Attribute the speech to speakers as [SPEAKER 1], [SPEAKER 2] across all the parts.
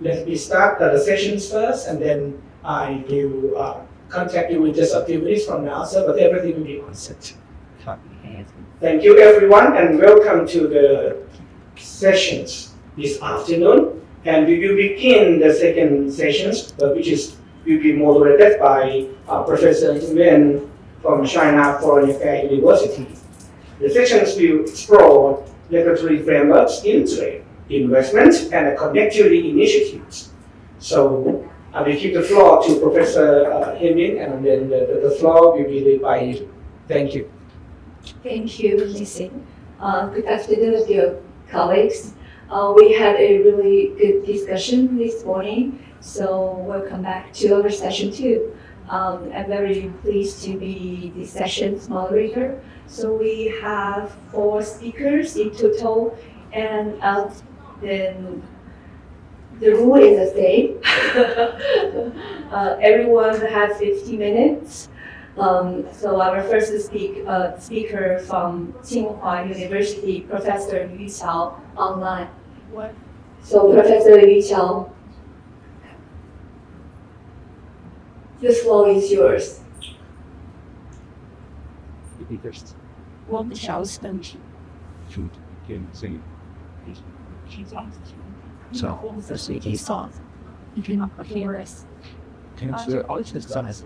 [SPEAKER 1] Let me start the sessions first, and then I will contact you in just a few minutes from now, sir, but everything will be answered. Thank you, everyone, and welcome to the sessions this afternoon. And we will begin the second sessions, which will be moderated by Professor Wen from China Foreign Affairs University. The sessions will explore regulatory frameworks in trade, investment, and connectivity initiatives. So I will give the floor to Professor Hemin, and then the floor will be led by you. Thank you.
[SPEAKER 2] Thank you, Lisi. Good afternoon, dear colleagues. We had a really good discussion this morning, so welcome back to our session 2. I'm very pleased to be the session's moderator. So we have 4 speakers in total, and then the rule is the same. Everyone has 50 minutes. So our first speaker from Tsinghua University, Professor Yu Qiao, online. What? So Professor Yu Qiao, the floor is yours.
[SPEAKER 3] 我们小时候so the city song you cannot hear us cancer also size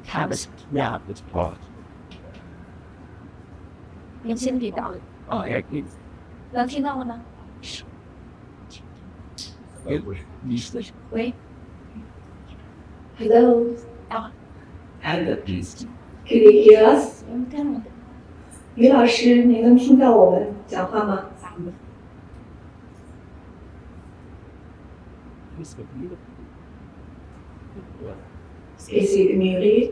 [SPEAKER 3] habits yeah it's part
[SPEAKER 2] 能听得到？
[SPEAKER 3] oh yeah
[SPEAKER 2] 能听到吗？喂 Hello.
[SPEAKER 3] and the beast
[SPEAKER 2] Could you hear us? 于老师，你能听到我们讲话吗？ Is it muted?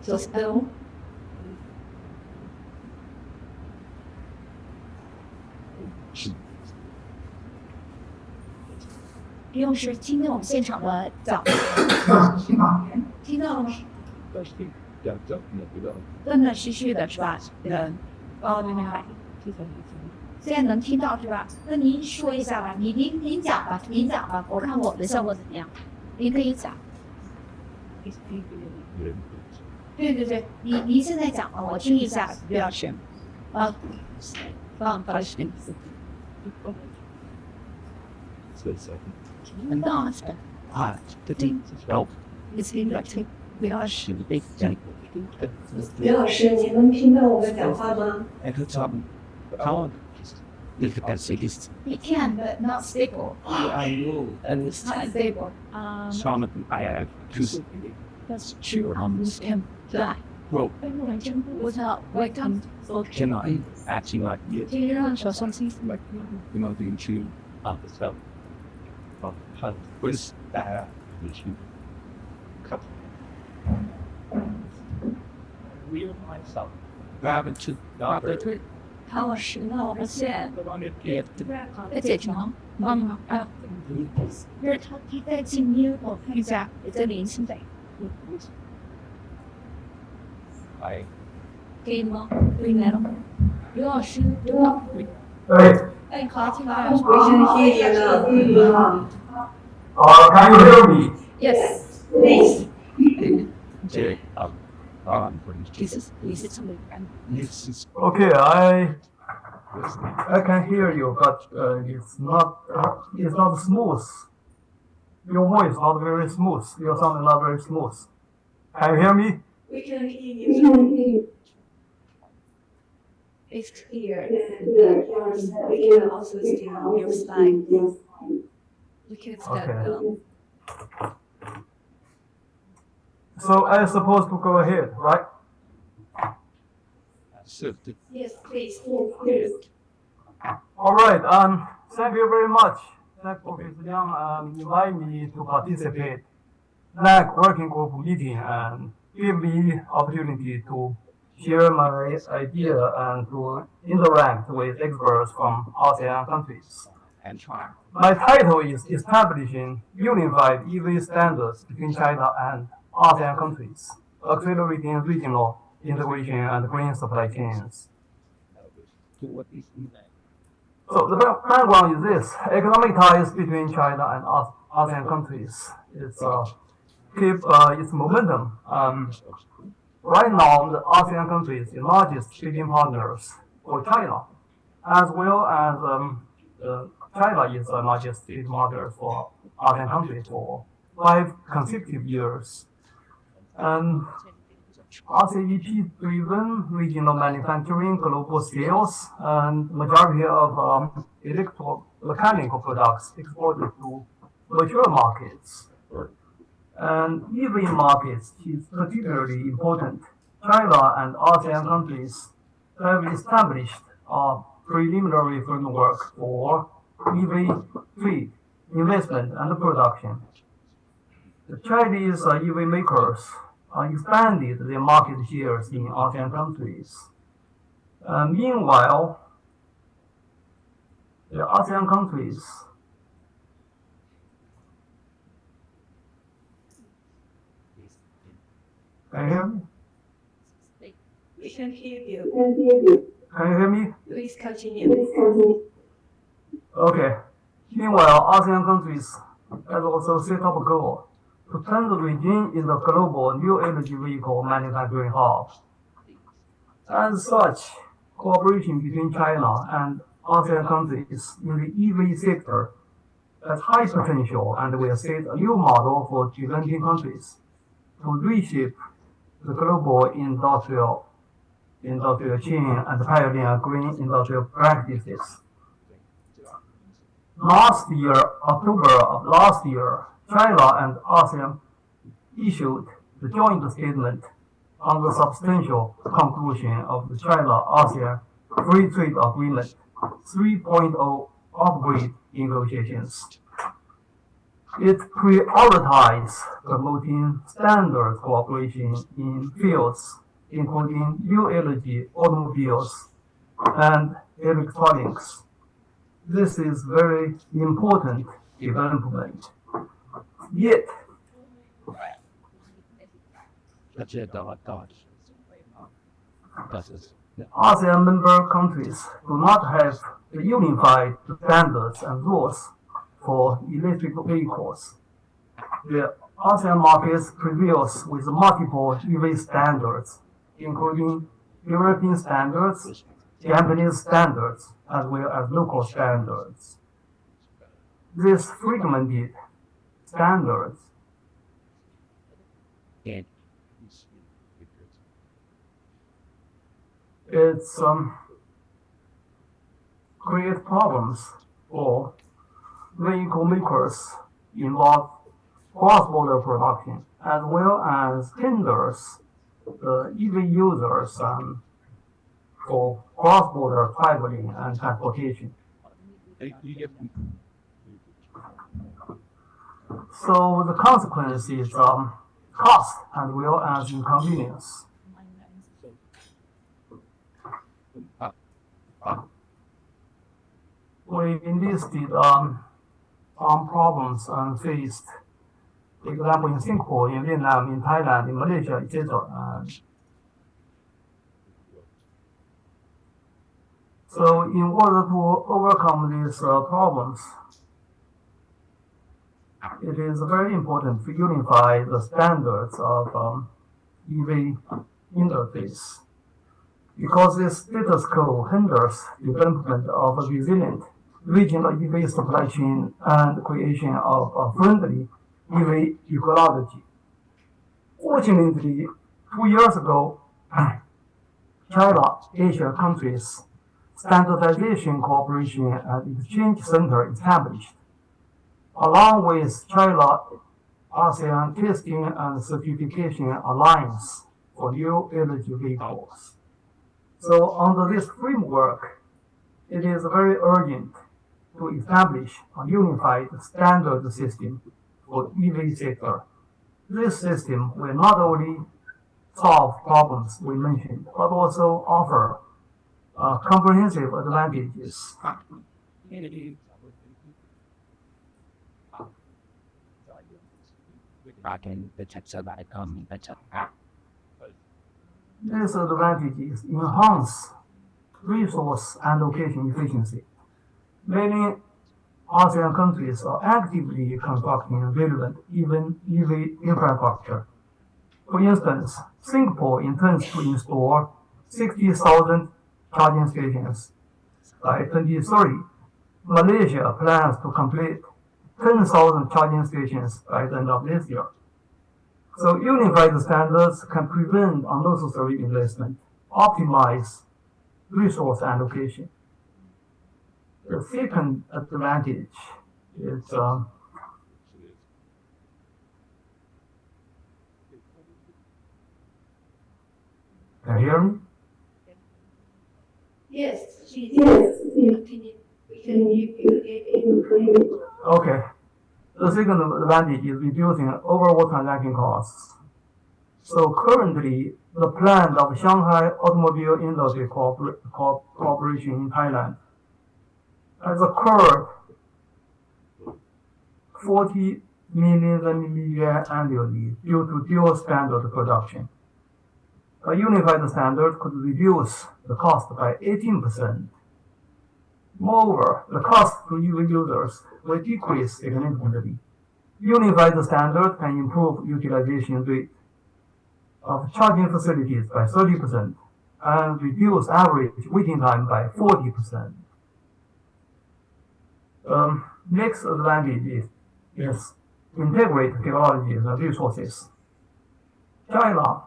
[SPEAKER 2] Just no.
[SPEAKER 4] 李老师，听见我们现场的讲话，听到了吗？断断续续的是吧？哦，明白。现在能听到是吧？那您说一下吧，您讲吧，我看我们的效果怎么样？您可以讲。对，您现在讲吧，我听一下，不要选。放心。And not the things help. It's been like we are should be done.
[SPEAKER 2] 于老师，您能听到我们讲话吗？
[SPEAKER 3] at the top how the capacity is
[SPEAKER 4] We can, but not stable.
[SPEAKER 3] I know and it's
[SPEAKER 4] Not stable.
[SPEAKER 3] some I have to
[SPEAKER 4] That's true. This can die.
[SPEAKER 3] well
[SPEAKER 4] 我想我看
[SPEAKER 3] can I actually like it
[SPEAKER 4] 这个让手上心
[SPEAKER 3] like you know the issue of the stuff of how was that issue cut real myself grab it to the
[SPEAKER 4] 看我使那我们现
[SPEAKER 3] on it get
[SPEAKER 4] 在解成就是他在进音我看一下也在联系在
[SPEAKER 3] I
[SPEAKER 4] 可以吗？可以来了。刘老师，哎，好，听到了。
[SPEAKER 2] We can hear you now.
[SPEAKER 5] Can you hear me?
[SPEAKER 2] Yes, please.
[SPEAKER 3] Jerry
[SPEAKER 4] Jesus, please, it's something.
[SPEAKER 3] this is
[SPEAKER 5] Okay, I can hear you, but it's not smooth. Your voice not very smooth. Your sound is not very smooth. Can you hear me?
[SPEAKER 2] We can hear you. It's clear. We can also see your slide. You can start.
[SPEAKER 5] Okay. So I'm supposed to go ahead, right?
[SPEAKER 2] Yes, please.
[SPEAKER 5] All right. Thank you very much. Thank Professor Yang invite me to participate NACT working group meeting and give me opportunity to share my idea and to interact with experts from ASEAN countries.
[SPEAKER 3] and try
[SPEAKER 5] My title is Establishing Unified EV Standards between China and ASEAN countries, accelerating regional integration and green supply chains. So the background is this: economic ties between China and ASEAN countries. It's keep its momentum. Right now, the ASEAN countries are the largest trading partners for China, as well as China is the largest trading partner for ASEAN countries for 5 consecutive years. And RCEP-driven regional manufacturing, global sales, and majority of electromechanical products exported to mature markets. And EV markets is particularly important. China and ASEAN countries have established a preliminary framework for EV trade, investment, and production. The Chinese EV makers expanded their market shares in ASEAN countries. Meanwhile, the ASEAN countries can you hear me?
[SPEAKER 2] We can hear you.
[SPEAKER 5] Can you hear me?
[SPEAKER 2] Please continue.
[SPEAKER 5] Okay. Meanwhile, ASEAN countries have also set up a goal to turn the region into a global new energy vehicle manufacturing hub. As such, cooperation between China and ASEAN countries in the EV sector has high potential and will set a new model for developing countries to reshape the global industrial chain and pioneer green industrial practices. October of last year, China and ASEAN issued the joint statement on the substantial conclusion of the China-ASEAN Free Trade Agreement 3.0 upgrade negotiations. It prioritizes promoting standard cooperation in fields including new energy, automobiles, and electronics. This is very important development. Yet, ASEAN member countries do not have the unified standards and rules for electric vehicles. The ASEAN markets prevails with multiple EV standards, including European standards, Japanese standards, as well as local standards. These fragmented standards create problems for vehicle makers involved cross-border production, as well as hinders the EV users for cross-border traveling and transportation. So the consequence is cost as well as inconvenience. We enlisted some problems faced, for example, in Singapore, in Vietnam, in Thailand, in Malaysia, etc. So in order to overcome these problems, it is very important to unify the standards of EV interface, because this status quo hinders development of a resilient regional EV supply chain and creation of a friendly EV ecology. Fortunately, 2 years ago, China-Asia countries Standardization Cooperation and Exchange Center established, along with China-ASEAN Testing and Certification Alliance for new energy vehicles. So under this framework, it is very urgent to establish a unified standard system for EV sector. This system will not only solve problems we mentioned, but also offer comprehensive advantages. These advantages enhance resource allocation efficiency, Many ASEAN countries are actively constructing relevant EV infrastructure. For instance, Singapore intends to install 60,000 charging stations by 2030. Malaysia plans to complete 10,000 charging stations by the end of this year. So unified standards can prevent unnecessary investment, optimize resource allocation. The second advantage is can you hear me?
[SPEAKER 2] Yes, please. Continue.
[SPEAKER 5] Okay. The second advantage is reducing overall transaction costs. So currently, the plan of Shanghai Automobile Industry Corporation in Thailand has occurred 40 million yuan annually due to dual standard production. A unified standard could reduce the cost by 18%. Moreover, the cost to EV users will decrease significantly. Unified standard can improve utilization rate of charging facilities by 30% and reduce average waiting time by 40%. Next advantage is integrate technologies and resources. China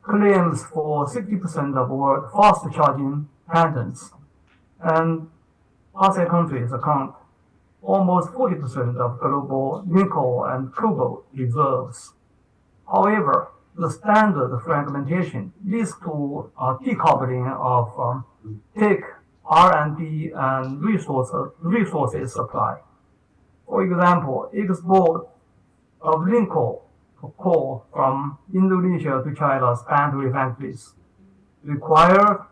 [SPEAKER 5] claims for 60% of world fast charging patents, and ASEAN countries account almost 40% of global nickel and cobalt reserves. However, the standard fragmentation leads to decoupling of tech, R&D, and resources supply. For example, export of nickel coal from Indonesia to China's battery factories require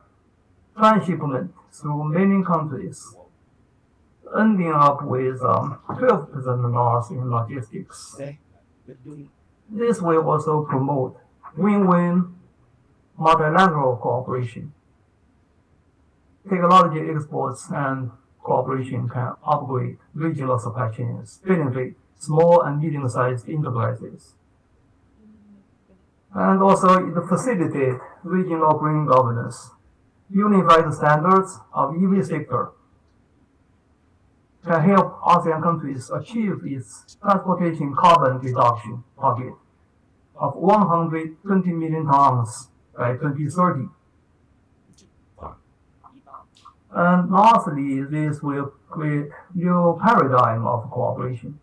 [SPEAKER 5] transshipment through many countries, ending up with 12% loss in logistics. This will also promote win-win multilateral cooperation. Technology exports and cooperation can upgrade regional supply chains, benefit small and medium-sized enterprises. And also it facilitates regional green governance. Unified standards of EV sector can help ASEAN countries achieve its transportation carbon reduction target of 120 million tons by 2030. And lastly, this will create new paradigm of cooperation.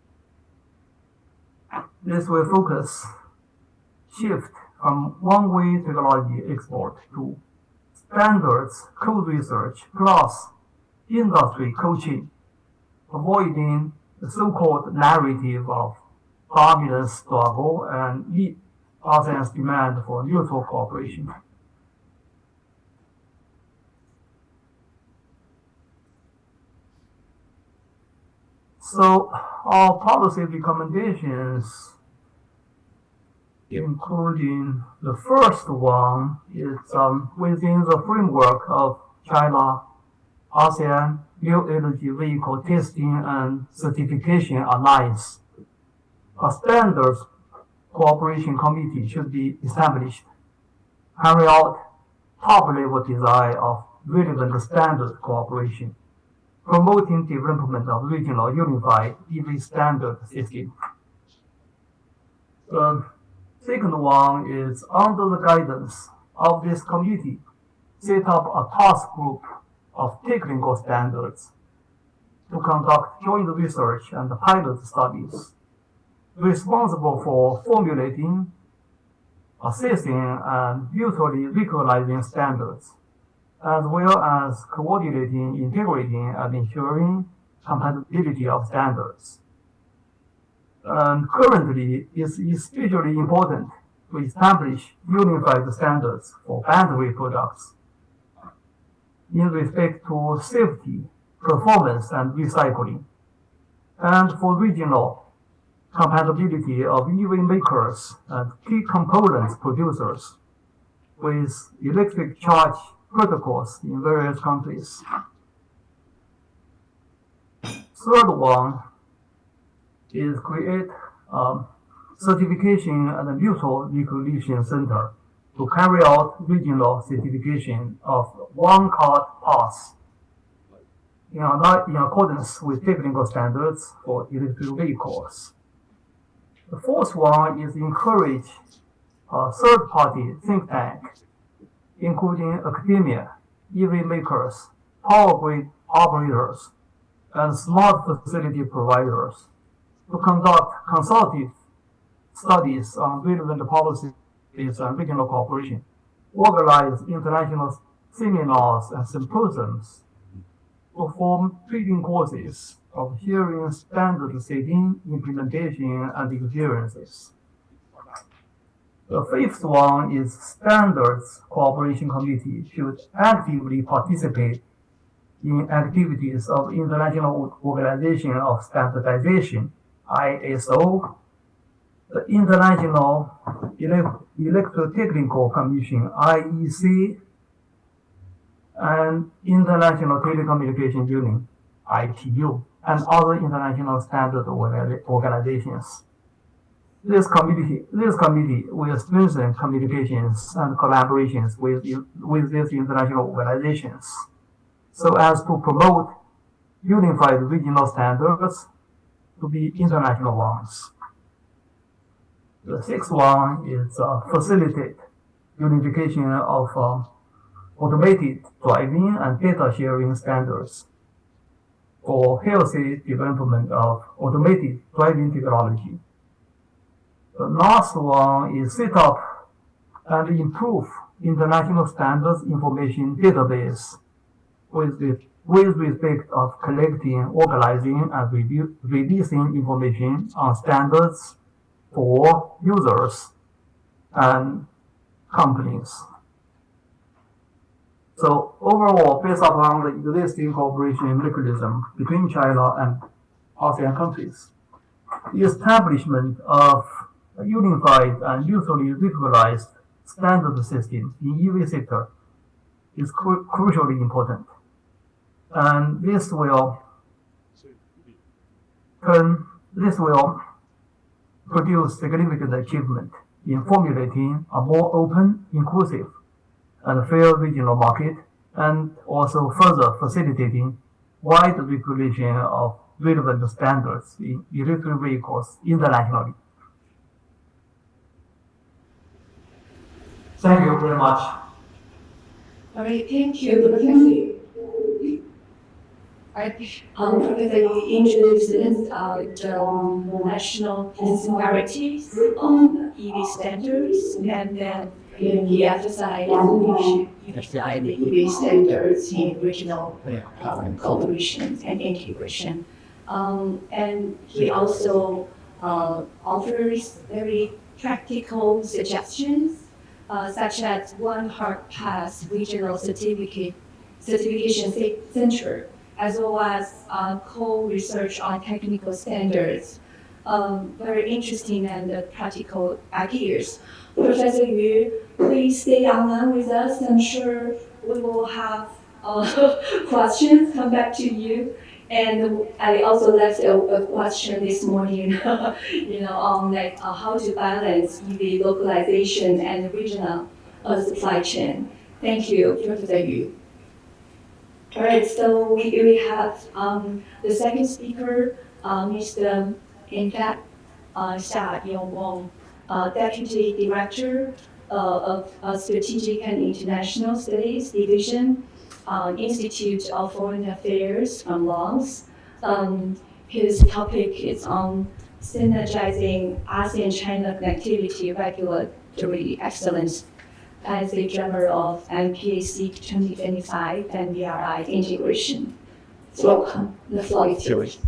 [SPEAKER 5] This will shift from one-way technology export to standards co-research plus industry coaching, avoiding the so-called narrative of dominance struggle and meet ASEAN's demand for mutual cooperation. So our policy recommendations, including the first one, is within the framework of China ASEAN New Energy Vehicle Testing and Certification Alliance. A standards cooperation committee should be established, carry out top-level design of relevant standard cooperation, promoting development of regional unified EV standard system. The second one is under the guidance of this committee, set up a task group of technical standards to conduct joint research and pilot studies, responsible for formulating, assessing, and mutually recognizing standards, as well as coordinating, integrating, and ensuring compatibility of standards. And currently, it's especially important to establish unified standards for battery products in respect to safety, performance, and recycling, and for regional compatibility of EV makers and key components producers with electric charge protocols in various countries. Third one is create a certification and a mutual recognition center to carry out regional certification of one-card pass in accordance with technical standards for electric vehicles. The fourth one is encourage a third-party think tank, including academia, EV makers, power grid operators, and smart facility providers to conduct consultative studies on relevant policies and regional cooperation, organize international seminars and symposiums, perform training courses of hearing standard setting, implementation, and experiences. The fifth one is Standards Cooperation Committee should actively participate in activities of International Organization of Standardization, ISO, the International Electrotechnical Commission, IEC, and International Telecommunication Union, ITU, and other international standard organizations. This committee will strengthen communications and collaborations with these international organizations so as to promote unified regional standards to be international ones. The sixth one is facilitate unification of automated driving and data sharing standards for healthy development of automated driving technology. The last one is set up and improve international standards information database with respect of collecting, organizing, and releasing information on standards for users and companies. So overall, based upon the existing cooperation mechanism between China and ASEAN countries, the establishment of a unified and mutually recognized standard system in EV sector is crucially important. And this will produce significant achievement in formulating a more open, inclusive, and fair regional market, and also further facilitating wide regulation of relevant standards in electric vehicles internationally. Thank you very much.
[SPEAKER 2] All right, thank you, Professor. Professor, you introduced the national similarities on EV standards, and then he emphasized the EV standards in regional cooperation and integration. And he also offers very practical suggestions, such as one hard pass regional certification center, as well as co-research on technical standards. Very interesting and practical ideas. Professor Yu, please stay online with us. I'm sure we will have questions come back to you. And I also left a question this morning, on how to balance EV localization and regional supply chain. Thank you, Professor Yu. All right, so we have the second speaker, Mr. NACT Xia Yongwong, Deputy Director of Strategic and International Studies Division, Institute of Foreign Affairs from Laos. His topic is on synergizing ASEAN-China connectivity regulatory excellence as a driver of MPAC 2025 and BRI integration. So welcome. The floor is yours.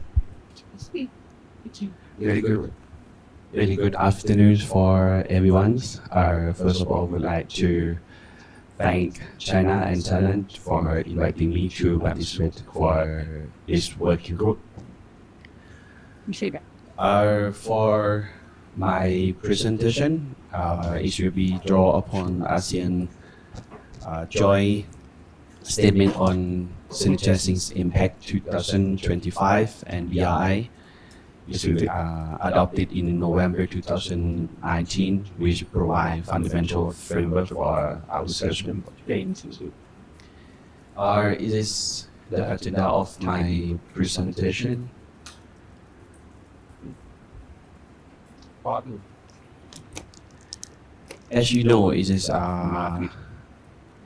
[SPEAKER 6] Really good afternoon for everyone. First of all, I would like to thank China and Thailand for inviting me to participate for this working group. For my presentation, it will be draw upon ASEAN joint statement on sanitizing's impact 2025 and BRI is adopted in November 2019, which provide fundamental framework for our assessment of claims. It is the agenda of my presentation. As you know, it is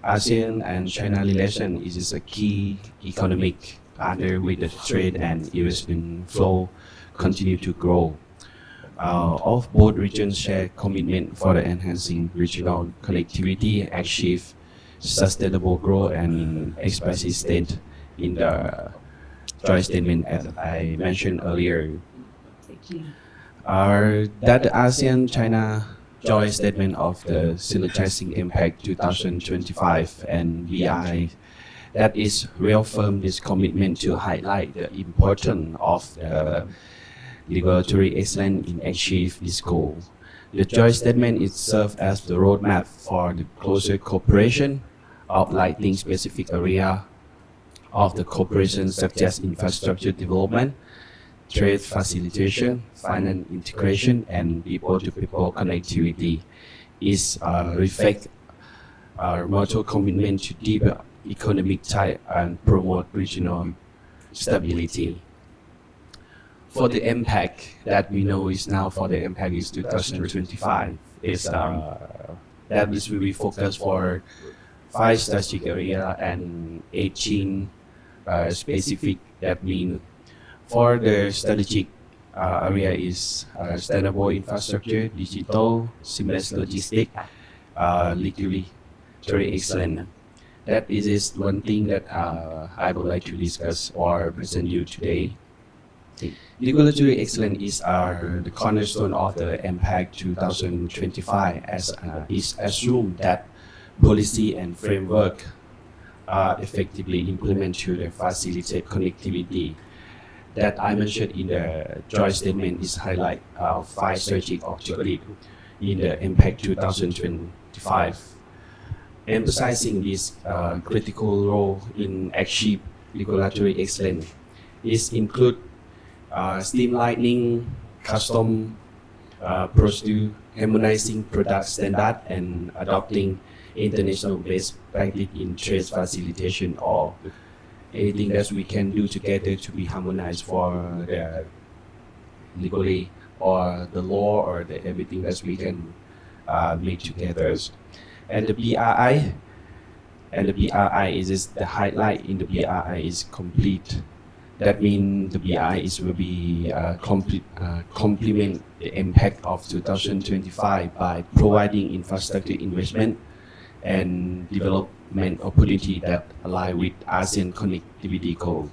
[SPEAKER 6] ASEAN and China relation is a key economic partner with the trade and investment flow continue to grow. Of both regions share commitment for the enhancing regional connectivity, achieve sustainable growth, and explicit state in the joint statement as I mentioned earlier. That the ASEAN-China joint statement of the Synergizing Impact 2025 and BI that is reaffirm this commitment to highlight the importance of the regulatory excellence in achieve this goal. The joint statement is served as the roadmap for the closer cooperation of lighting specific area of the cooperation such as infrastructure development, trade facilitation, finance integration, and people-to-people connectivity is reflect our mutual commitment to deeper economic tie and promote regional stability. For the impact that we know is now for the impact is 2025 is that is will be focused for 5 strategic area and 18 specific. That mean for the strategic area is sustainable infrastructure, digital, seamless logistics, regulatory excellence. That is one thing that I would like to discuss or present you today. Regulatory excellence is the cornerstone of the Impact 2025 as is assumed that policy and framework are effectively implemented to facilitate connectivity. That I mentioned in the joint statement is highlight 5 strategic objectives in the Impact 2025, emphasizing this critical role in achieve regulatory excellence. Is include streamlining custom procedure, harmonizing product standard, and adopting international best practice in trade facilitation or anything that we can do together to be harmonized for the legally or the law or the everything that we can make together. And the BRI is the highlight in the BRI is complete. That means the BRI will be complement the impact of 2025 by providing infrastructure investment and development opportunity that align with ASEAN connectivity goal.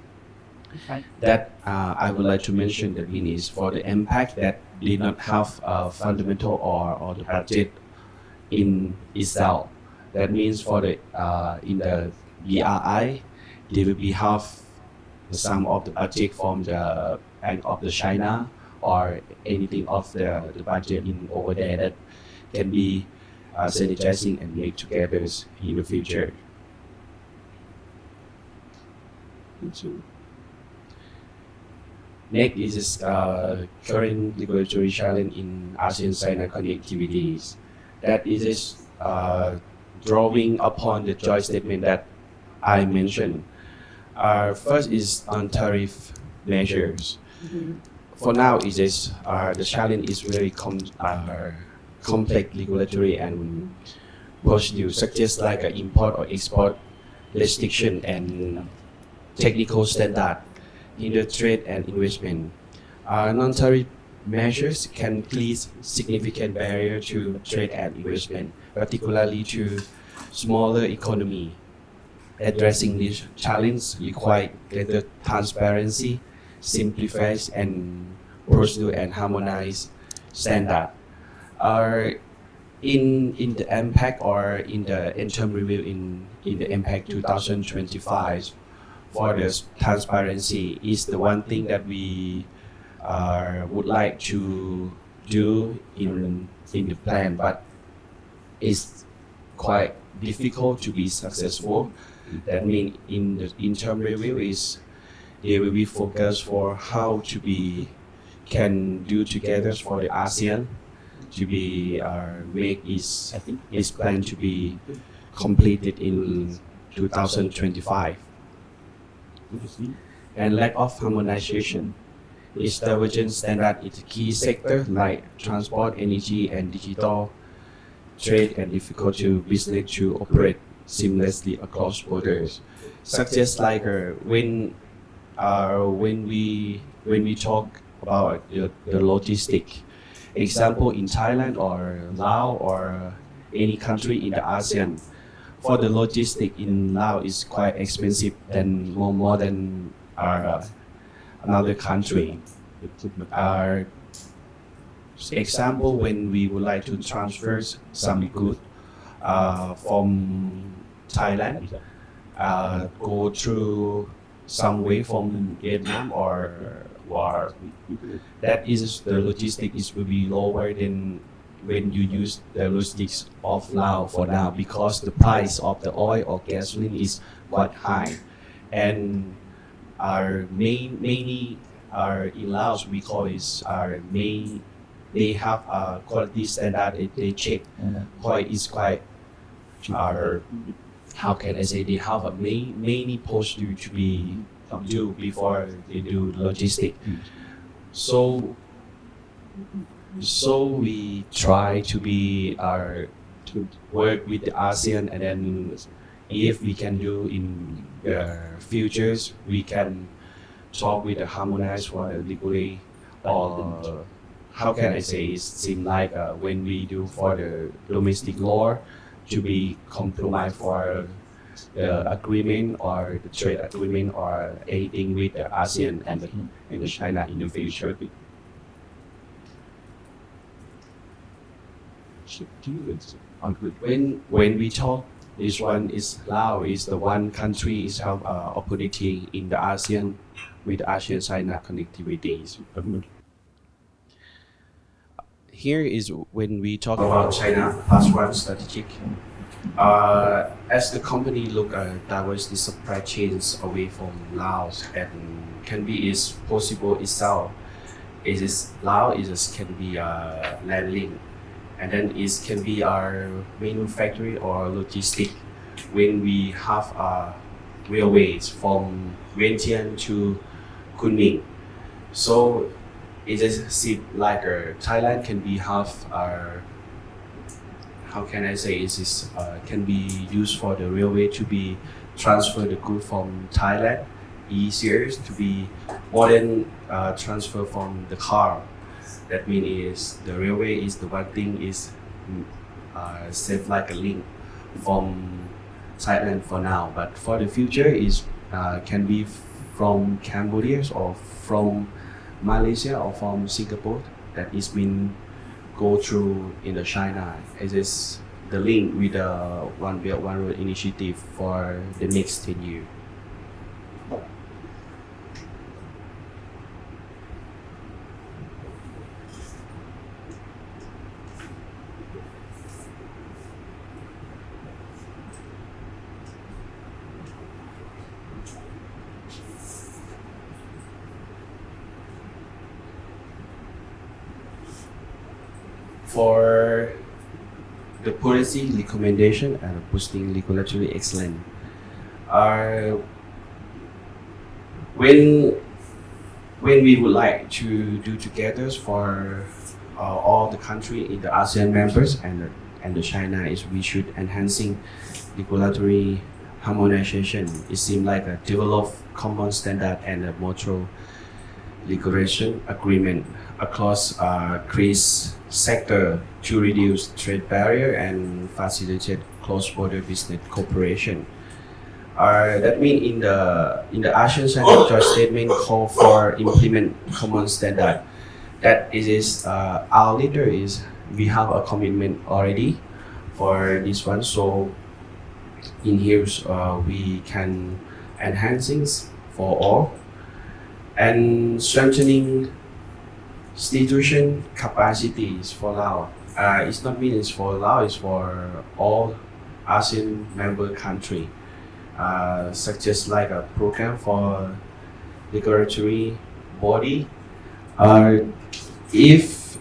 [SPEAKER 6] That I would like to mention that means for the impact that did not have a fundamental or the budget in itself. That means for the in the BRI, they will be half the sum of the budget from the Bank of the China or anything of the budget in over there that can be synergizing and make together in the future. Next is current regulatory challenge in ASEAN-China connectivities. That is drawing upon the joint statement that I mentioned. First is on tariff measures. For now, it is the challenge is very complex regulatory and procedure, such as like an import or export restriction and technical standard in the trade and investment. Non-tariff measures can place significant barrier to trade and investment, particularly to smaller economy. Addressing this challenge requires greater transparency, simplifies and procedure and harmonize standard. In the impact or in the interim review in the impact 2025 for the transparency is the one thing that we would like to do in the plan, but it's quite difficult to be successful That means in the interim review is they will be focused for how to be can do together for the ASEAN to be make is planned to be completed in 2025. And lack of harmonization. Its divergent standard in key sectors like transport, energy, and digital trade and difficult to business to operate seamlessly across borders. Such as like when we talk about the logistic, example in Thailand or Laos or any country in the ASEAN, for the logistic in Laos is quite expensive than more than another country. Example, when we would like to transfer some good from Thailand, go through some way from Vietnam or that is the logistics will be lower than when you use the logistics of Laos for now, because the price of the oil or gasoline is quite high, and our mainly in Laos we call is they have a quality standard they check quite how can I say, they have a mainly posture to be do before they do logistic. So we try to be to work with the ASEAN, and then if we can do in the futures, we can talk with the harmonized for the legally, or how can I say, it seems like when we do for the domestic law to be compromised for the agreement or the trade agreement or anything with the ASEAN and the China in the future. When we talk, this one is Laos is the one country is have opportunity in the ASEAN with ASEAN-China connectivities. Here is when we talk about China plus one strategic. As the company look at diversity supply chains away from Laos and can be is possible itself. Laos can be land link, and then it can be our manufacturing or logistic. When we have railways from Vientiane to Kunming, so it is like Thailand can be have how can I say, is can be used for the railway to be transfer the goods from Thailand easier to be more than transfer from the car. That means is the railway is the one thing is safe like a link from Thailand for now, but for the future is can be from Cambodia or from Malaysia or from Singapore. That is been go through in the China. It is the link with the One Belt One Road initiative for the next 10 years. For the policy recommendation and boosting regulatory excellence, when we would like to do together for all the country in the ASEAN members and the China is we should enhancing regulatory harmonization. It seems like a develop common standard and a mutual regulation agreement across increased sector to reduce trade barrier and facilitate cross-border business cooperation. That means in the ASEAN-China joint statement call for implement common standard. That is our leader is we have a commitment already for this one. So in here we can enhancing for all and strengthening institution capacities for Laos. It's not means for Laos, it's for all ASEAN member country. such as like a program for regulatory body. If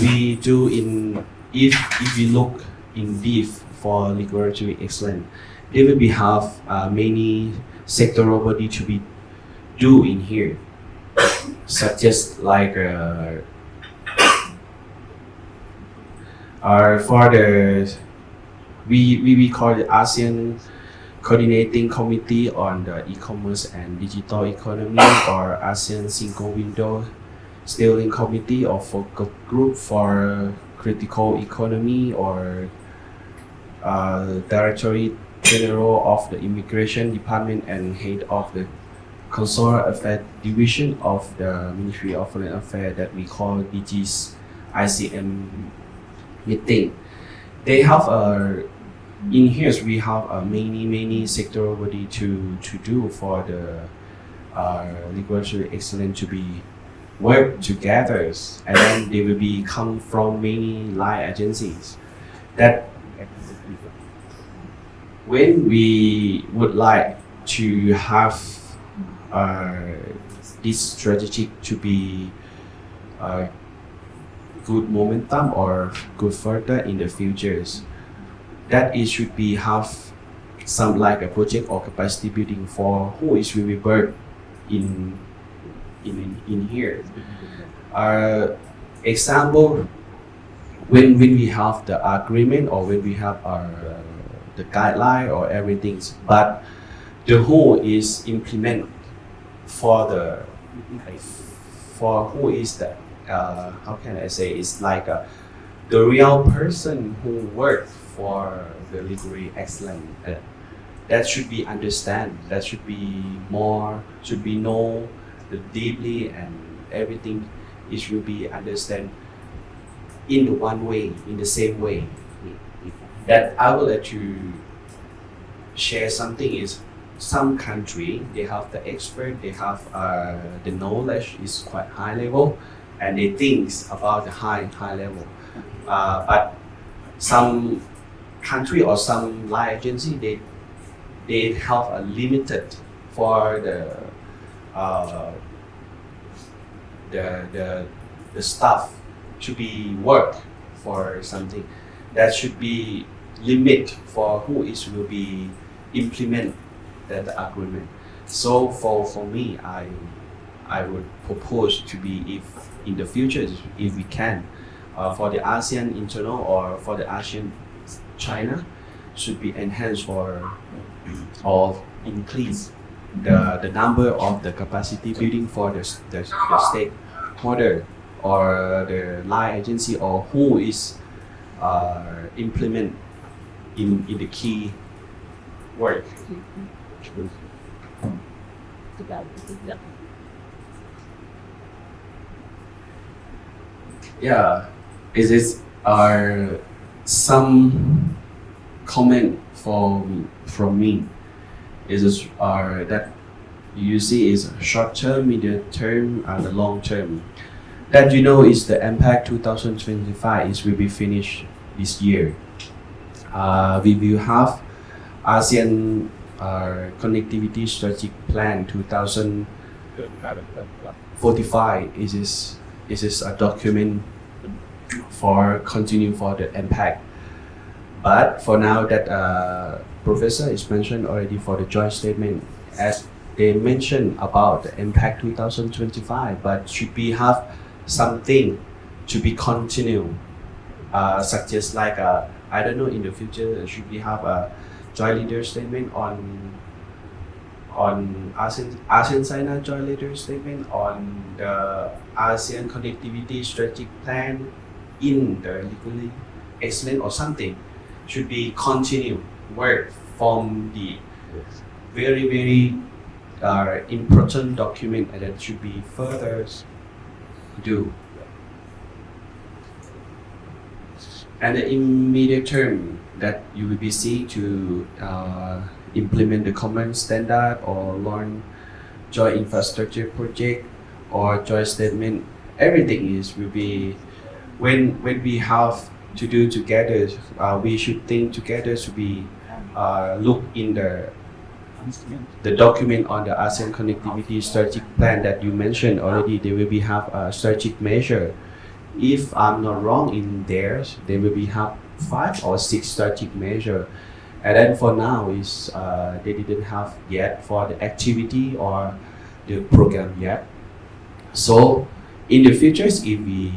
[SPEAKER 6] we do in if we look in deep for regulatory excellence, there will be have many sectoral body to be do in here, such as like for the we call it ASEAN Coordinating Committee on the E-commerce and Digital Economy, or ASEAN Single Window Steering Committee, or Focus Group for Critical Economy, or Directorate General of the Immigration Department and Head of the Consular Affairs Division of the Ministry of Foreign Affairs that we call DG's ICM meeting. They have in here we have many sectoral body to do for the regulatory excellence to be work together, and then they will be come from many line agencies. That when we would like to have this strategy to be good momentum or good further in the futures, that it should be have some like a project or capacity building for who is will be work in here. Example, when we have the agreement or when we have the guideline or everything, but the who is implement for who is the how can I say, it's like the real person who work for the regulatory excellence. That should be understand. That should be more. Should be know the deeply, and everything. It should be understand in the one way, in the same way. That I will let you share something is some country they have the expert, they have the knowledge is quite high level, and they think about the high level. But some country or some line agency they have a limited for the staff to be work for something that should be limit for who is will be implement that agreement. So for me, I would propose to be, if in the future if we can, for the ASEAN internal or for the ASEAN-China should be enhanced for or increase the number of the capacity building for the stakeholder or the line agency or who is implement in the key work. Yeah, is this some comment from me? Is this that you see is short term, medium term, and the long term. That you know is the impact 2025 is will be finished this year. We will have ASEAN Connectivity Strategic Plan 2045. Is a document for continue for the impact. But for now, that Professor is mentioned already for the joint statement, as they mentioned about the impact 2025, but should we have something to be continued, such as like I don't know, in the future should we have a joint leader statement on ASEAN-China joint leader statement on the ASEAN Connectivity Strategic Plan in the legally excellent or something should be continued work from the very important document, and that should be further do. And the immediate term that you will be seeing to implement the common standard or learn joint infrastructure project or joint statement, everything is will be when we have to do together, we should think together to be look in the the document on the ASEAN connectivity strategic plan that you mentioned already, they will be have a strategic measure. If I'm not wrong, in theirs, they will be have 5 or 6 strategic measure. And then for now is they didn't have yet for the activity or the program yet. So in the futures, if we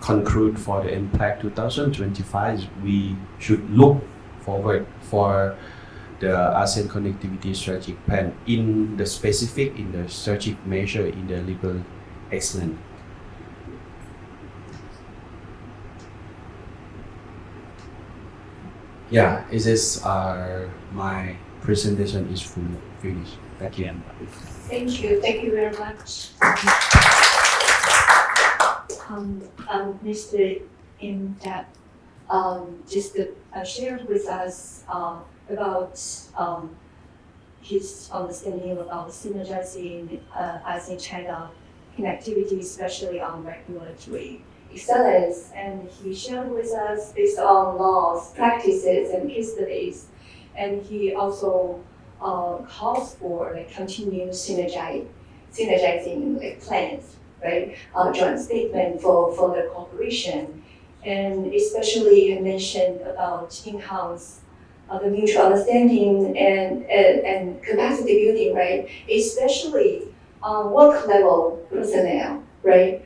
[SPEAKER 6] conclude for the impact 2025, we should look forward for the ASEAN connectivity strategic plan in the specific, in the strategic measure, in the legal excellence. Yeah, it is my presentation is finished. Thank you.
[SPEAKER 2] Thank you. Thank you very much. Mr. In that just shared with us about his understanding about synergizing ASEAN-China connectivity, especially on regulatory excellence, and he shared with us based on laws, practices, and case studies, and he also calls for like continuous synergizing like plans, right? Joint statement for the cooperation, and especially he mentioned about enhance the mutual understanding and capacity building, right? Especially work level personnel, right?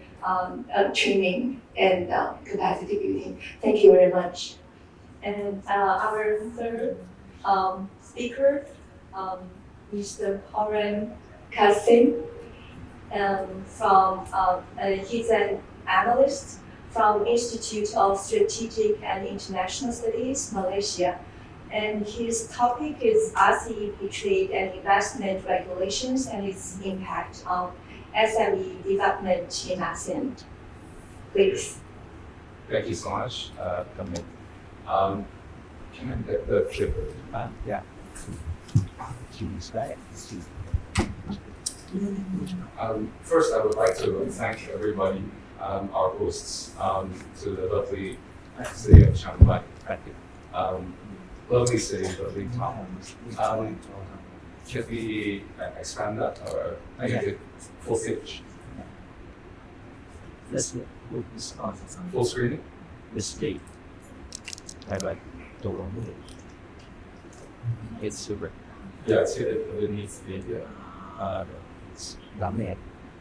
[SPEAKER 2] Training and capacity building. Thank you very much. And our third speaker, Mr. Horan Kasim, he's an analyst from Institute of Strategic and International Studies, Malaysia. And his topic is RCEP trade and investment regulations and its impact on SME development in ASEAN. Please.
[SPEAKER 7] Thank you so much, Kamil. Can I get the clip?
[SPEAKER 3] Yeah.
[SPEAKER 7] First, I would like to thank everybody, our hosts, to the lovely city of Chiang. Lovely city, lovely town. Can we expand that or make it full stage?
[SPEAKER 3] Let's move this on.
[SPEAKER 7] Full screening?
[SPEAKER 3] The state. It's super.
[SPEAKER 7] Yeah, it's hidden underneath the
[SPEAKER 3] It's not bad.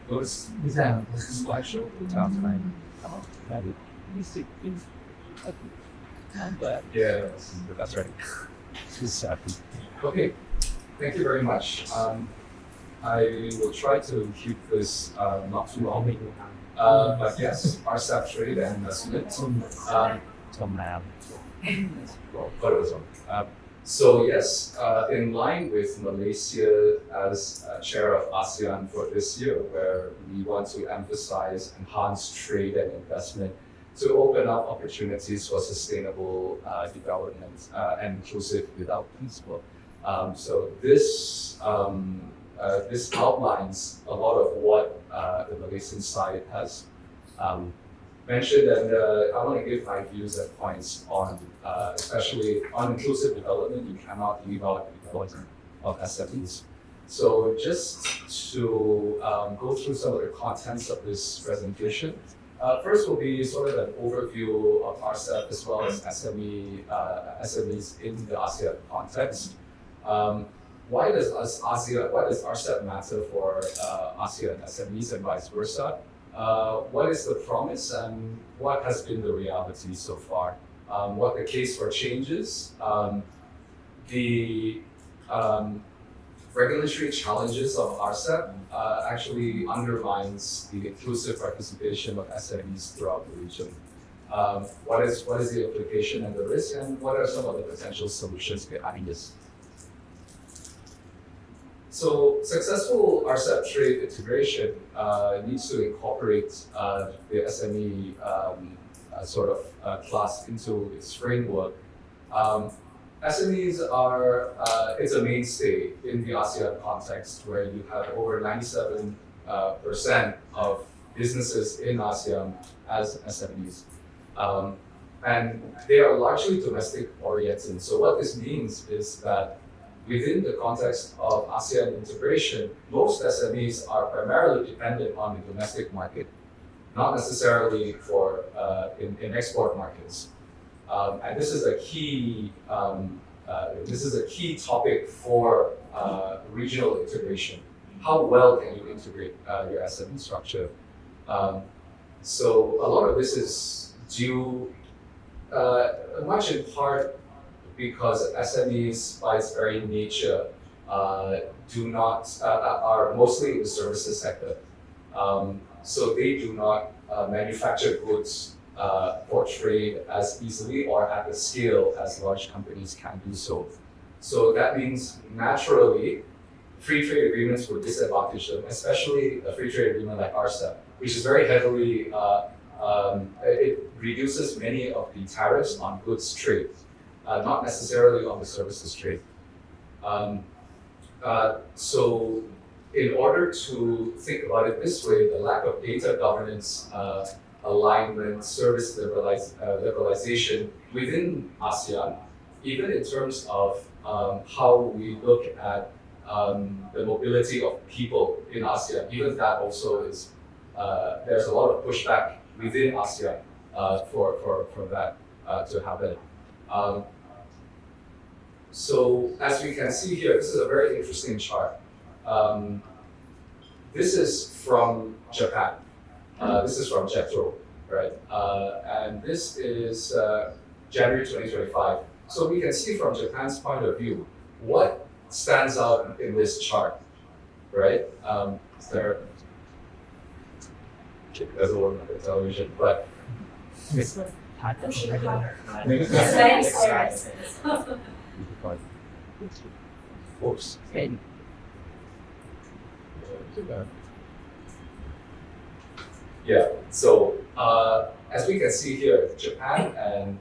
[SPEAKER 7] Is that a slideshow?
[SPEAKER 3] Sounds fine.
[SPEAKER 7] Yeah,
[SPEAKER 3] That's right.
[SPEAKER 7] Okay, thank you very much. I will try to keep this not too long. But yes, RCEP trade and investment. But it was on. So yes, in line with Malaysia as chair of ASEAN for this year, where we want to emphasize enhanced trade and investment to open up opportunities for sustainable development and inclusive development. So this outlines a lot of what the Malaysian side has mentioned, and I want to give my views and points on, especially on inclusive development. You cannot leave out the development of SMEs. So just to go through some of the contents of this presentation. First will be sort of an overview of RCEP as well as SMEs in the ASEAN context. Why does RCEP matter for ASEAN SMEs and vice versa? What is the promise and what has been the reality so far? What the case for changes? The regulatory challenges of RCEP actually undermines the inclusive participation of SMEs throughout the region. What is the implication and the risk, and what are some of the potential solutions behind this? So successful RCEP trade integration needs to incorporate the SME class into its framework. SMEs are, it's a mainstay in the ASEAN context, where you have over 97% of businesses in ASEAN as SMEs. And they are largely domestic oriented. So what this means is that within the context of ASEAN integration, most SMEs are primarily dependent on the domestic market, not necessarily for in export markets. And this is a key topic for regional integration. How well can you integrate your SME structure? So a lot of this is due much in part because SMEs, by its very nature, are mostly in the services sector. So they do not manufacture goods for trade as easily or at the scale as large companies can do so. So that means naturally, free trade agreements would disadvantage them, especially a free trade agreement like RCEP, which is very heavily, it reduces many of the tariffs on goods trade, not necessarily on the services trade. So in order to think about it this way, the lack of data governance, alignment, service liberalization within ASEAN, even in terms of how we look at the mobility of people in ASEAN, even that also is, there's a lot of pushback within ASEAN for that to happen. So as we can see here, this is a very interesting chart. This is from Japan. This is from JETRO, right? And this is January 2025. So we can see from Japan's point of view, what stands out in this chart, right? There doesn't work on the television, but
[SPEAKER 3] It's Oops.
[SPEAKER 7] yeah. So as we can see here, Japan and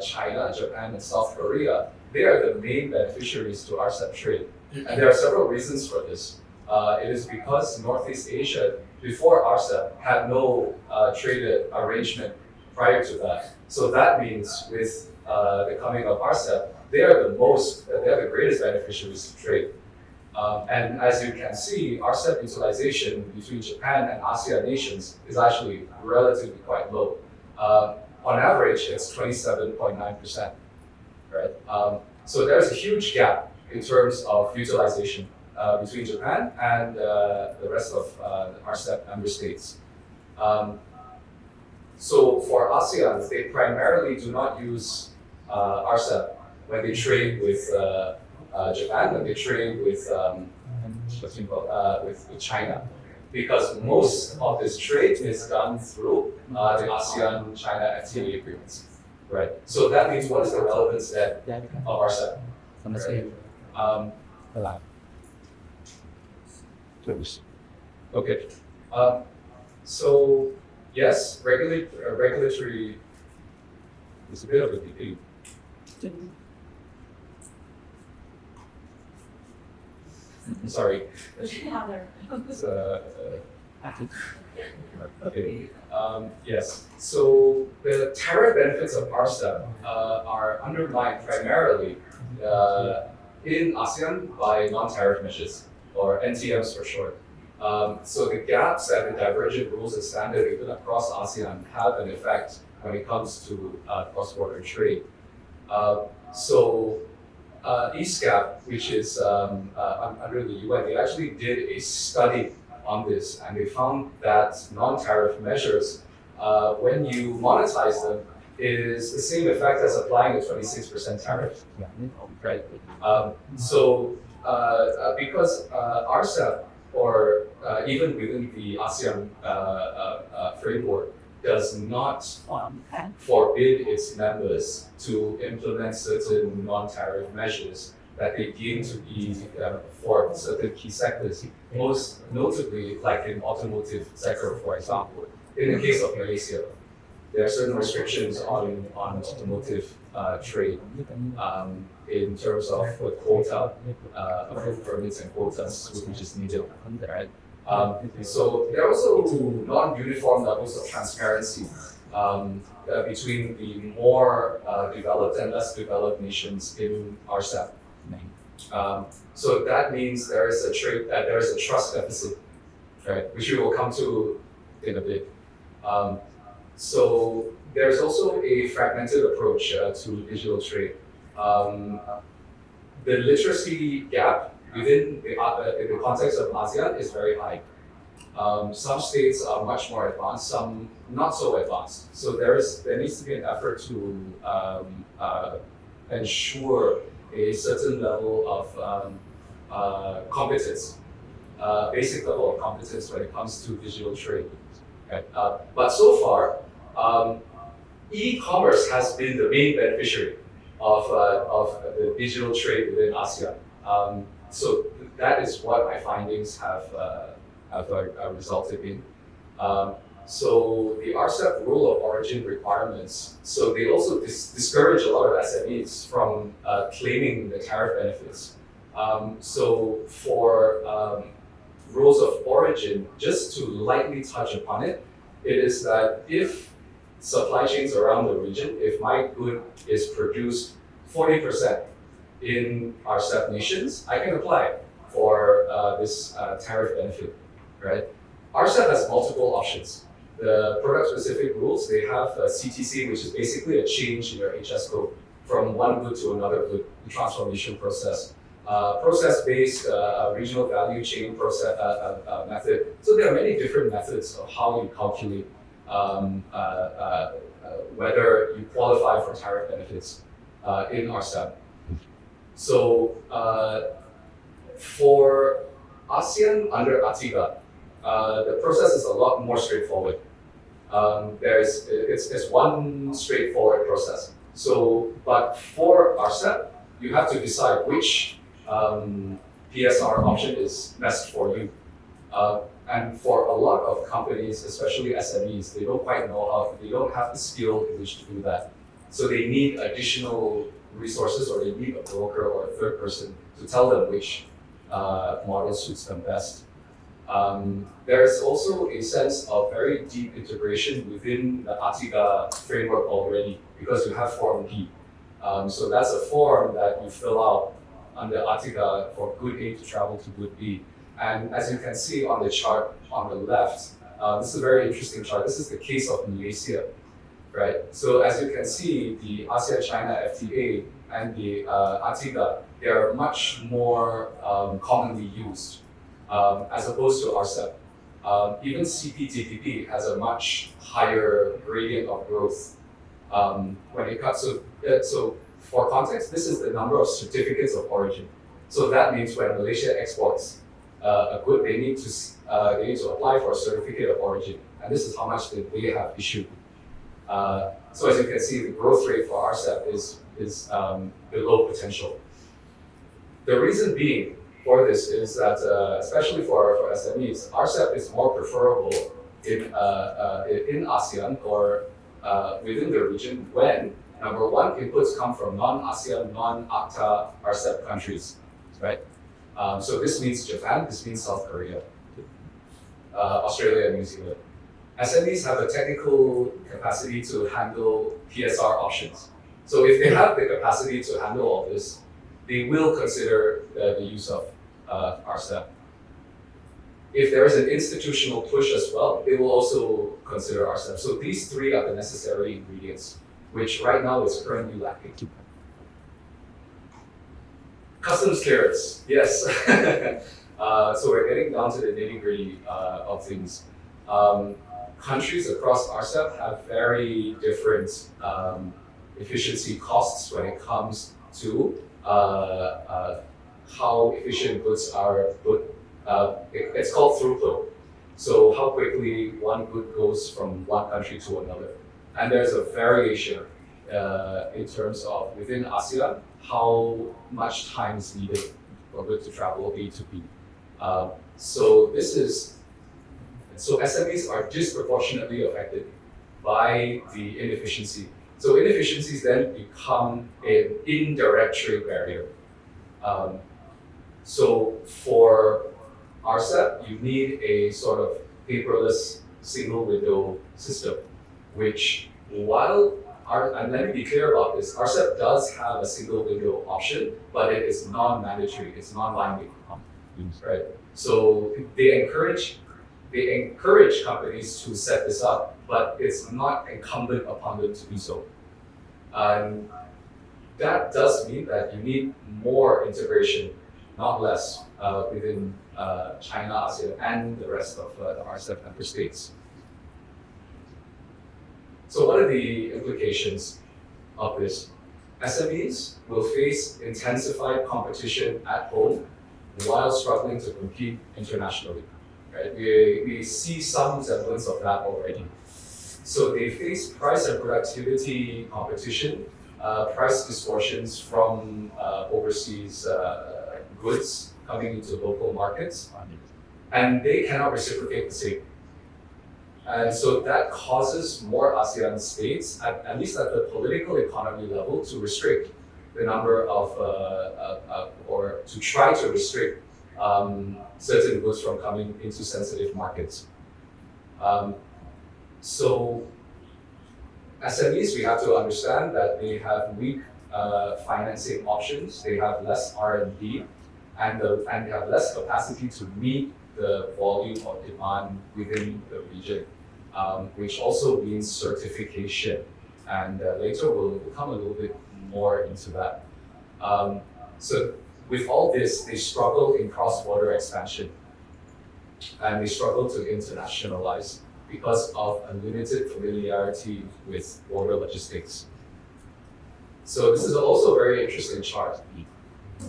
[SPEAKER 7] China, Japan and South Korea, they are the main beneficiaries to RCEP trade. And there are several reasons for this. It is because Northeast Asia, before RCEP, had no trade arrangement prior to that. So that means with the coming of RCEP, they are the greatest beneficiaries to trade. And as you can see, RCEP utilization between Japan and ASEAN nations is actually relatively quite low. On average, it's 27.9%, right? So there's a huge gap in terms of utilization between Japan and the rest of the RCEP member states. So for ASEAN, they primarily do not use RCEP when they trade with Japan, when they trade with with China, because most of this trade is done through the ASEAN-China FTA agreements, right? So that means what is the relevance then of RCEP? Right? Okay. So yes, regulatory is a bit of a debate. Sorry. Okay. Yes. So the tariff benefits of RCEP are undermined primarily in ASEAN by non-tariff measures, or NTMs for short. So the gaps and the divergent rules and standards even across ASEAN have an effect when it comes to cross-border trade. So ESCAP, which is under the UN, they actually did a study on this, and they found that non-tariff measures, when you monetize them, is the same effect as applying a 26% tariff, right? So because RCEP, or even within the ASEAN framework, does not forbid its members to implement certain non-tariff measures that they deem to be for certain key sectors, most notably like in automotive sector, for example. In the case of Malaysia, there are certain restrictions on automotive trade in terms of the quota, approved permits and quotas, which is needed, right? So there are also non-uniform levels of transparency between the more developed and less developed nations in RCEP. So that means there is a trust deficit, right, which we will come to in a bit. So there's also a fragmented approach to digital trade. The literacy gap within in the context of ASEAN is very high. Some states are much more advanced, some not so advanced. So there needs to be an effort to ensure a certain level of competence, basic level of competence when it comes to digital trade. Okay. But so far, e-commerce has been the main beneficiary of the digital trade within ASEAN. So that is what my findings have resulted in. So the RCEP rule of origin requirements, so they also discourage a lot of SMEs from claiming the tariff benefits. So for rules of origin, just to lightly touch upon it, it is that if supply chains around the region, if my good is produced 40% in RCEP nations, I can apply for this tariff benefit, right? RCEP has multiple options. The product-specific rules, they have CTC, which is basically a change in your HS code from one good to another good, the transformation process. Process-based regional value chain process method. So there are many different methods of how you calculate whether you qualify for tariff benefits in RCEP. So for ASEAN under ATIGA, the process is a lot more straightforward. It's one straightforward process. So, but for RCEP, you have to decide which PSR option is best for you. And for a lot of companies, especially SMEs, they don't quite know how, they don't have the skill in which to do that. So they need additional resources, or they need a broker or a third person to tell them which model suits them best. There's also a sense of very deep integration within the ATIGA framework already, because you have Form D. So that's a form that you fill out under ATIGA for good A to travel to good B. And as you can see on the chart on the left, this is a very interesting chart. This is the case of Malaysia, right? So as you can see, the ASEAN-China FTA and the ATIGA, they are much more commonly used as opposed to RCEP. Even CPTPP has a much higher gradient of growth when it comes to, so for context, this is the number of certificates of origin. So that means when Malaysia exports a good, they need to apply for a certificate of origin, and this is how much they have issued. So as you can see, the growth rate for RCEP is below potential. The reason being for this is that, especially for SMEs, RCEP is more preferable in ASEAN or within the region when, number one, inputs come from non-ASEAN, non-ACTA RCEP countries, right? So this means Japan, this means South Korea, Australia, and New Zealand. SMEs have a technical capacity to handle PSR options. So if they have the capacity to handle all this, they will consider the use of RCEP. If there is an institutional push as well, they will also consider RCEP. So these three are the necessary ingredients, which right now is currently lacking. Customs clearance, yes. So we're getting down to the nitty-gritty of things. Countries across RCEP have very different efficiency costs when it comes to how efficient goods are put. It's called throughput. So how quickly one good goes from one country to another. And there's a variation in terms of within ASEAN, how much time is needed for good to travel A to B. So SMEs are disproportionately affected by the inefficiency. So inefficiencies then become an indirect trade barrier. So for RCEP, you need a sort of paperless single window system, which while and let me be clear about this, RCEP does have a single window option, but it is non-mandatory, it's non-binding, right? So they encourage companies to set this up, but it's not incumbent upon them to do so. And that does mean that you need more integration, not less, within China, ASEAN, and the rest of the RCEP member states. So what are the implications of this? SMEs will face intensified competition at home while struggling to compete internationally. Right? We see some semblance of that already. So they face price and productivity competition, price distortions from overseas goods coming into local markets, and they cannot reciprocate the same. And so that causes more ASEAN states, at least at the political economy level, to restrict the number of, or to try to restrict certain goods from coming into sensitive markets. So SMEs, we have to understand that they have weak financing options, they have less R&D, and they have less capacity to meet the volume of demand within the region, which also means certification. And later we'll come a little bit more into that. So with all this, they struggle in cross-border expansion, and they struggle to internationalize because of a limited familiarity with border logistics. So this is also a very interesting chart.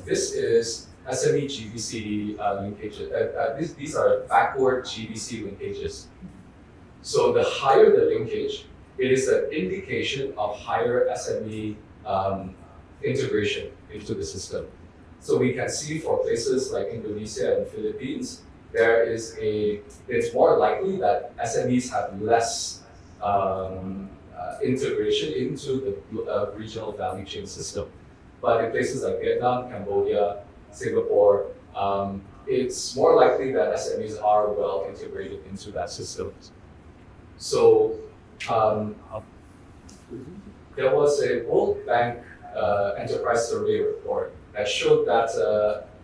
[SPEAKER 7] This is SME GBC linkages. These are backward GBC linkages. So the higher the linkage, it is an indication of higher SME integration into the system. So we can see for places like Indonesia and Philippines, it's more likely that SMEs have less integration into the regional value chain system. But in places like Vietnam, Cambodia, Singapore, it's more likely that SMEs are well integrated into that system. So there was a World Bank enterprise survey report that showed that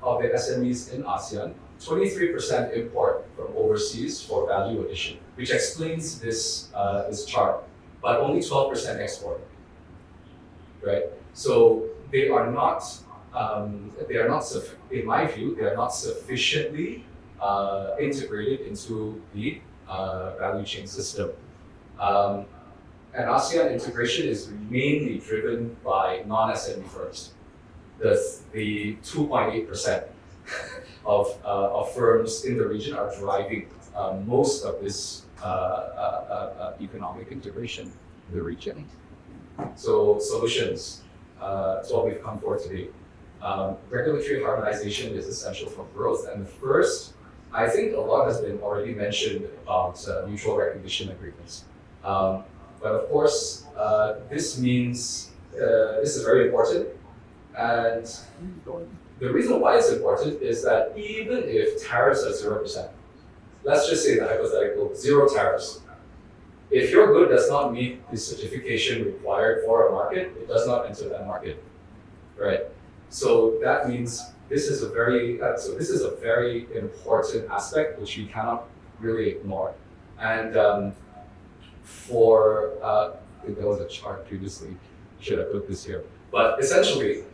[SPEAKER 7] of the SMEs in ASEAN, 23% import from overseas for value addition, which explains this chart, but only 12% export, right? So they are not, in my view, they are not sufficiently integrated into the value chain system. And ASEAN integration is mainly driven by non-SME firms. The 2.8% of firms in the region are driving most of this economic integration in the region. So solutions, it's what we've come for today. Regulatory harmonization is essential for growth. And first, I think a lot has been already mentioned about mutual recognition agreements. But of course, this means this is very important. And the reason why it's important is that even if tariffs are 0%, let's just say the hypothetical, 0 tariffs. If your good does not meet the certification required for a market, it does not enter that market, right? So that means this is a very important aspect which we cannot really ignore. And there was a chart previously. Should I put this here? But essentially,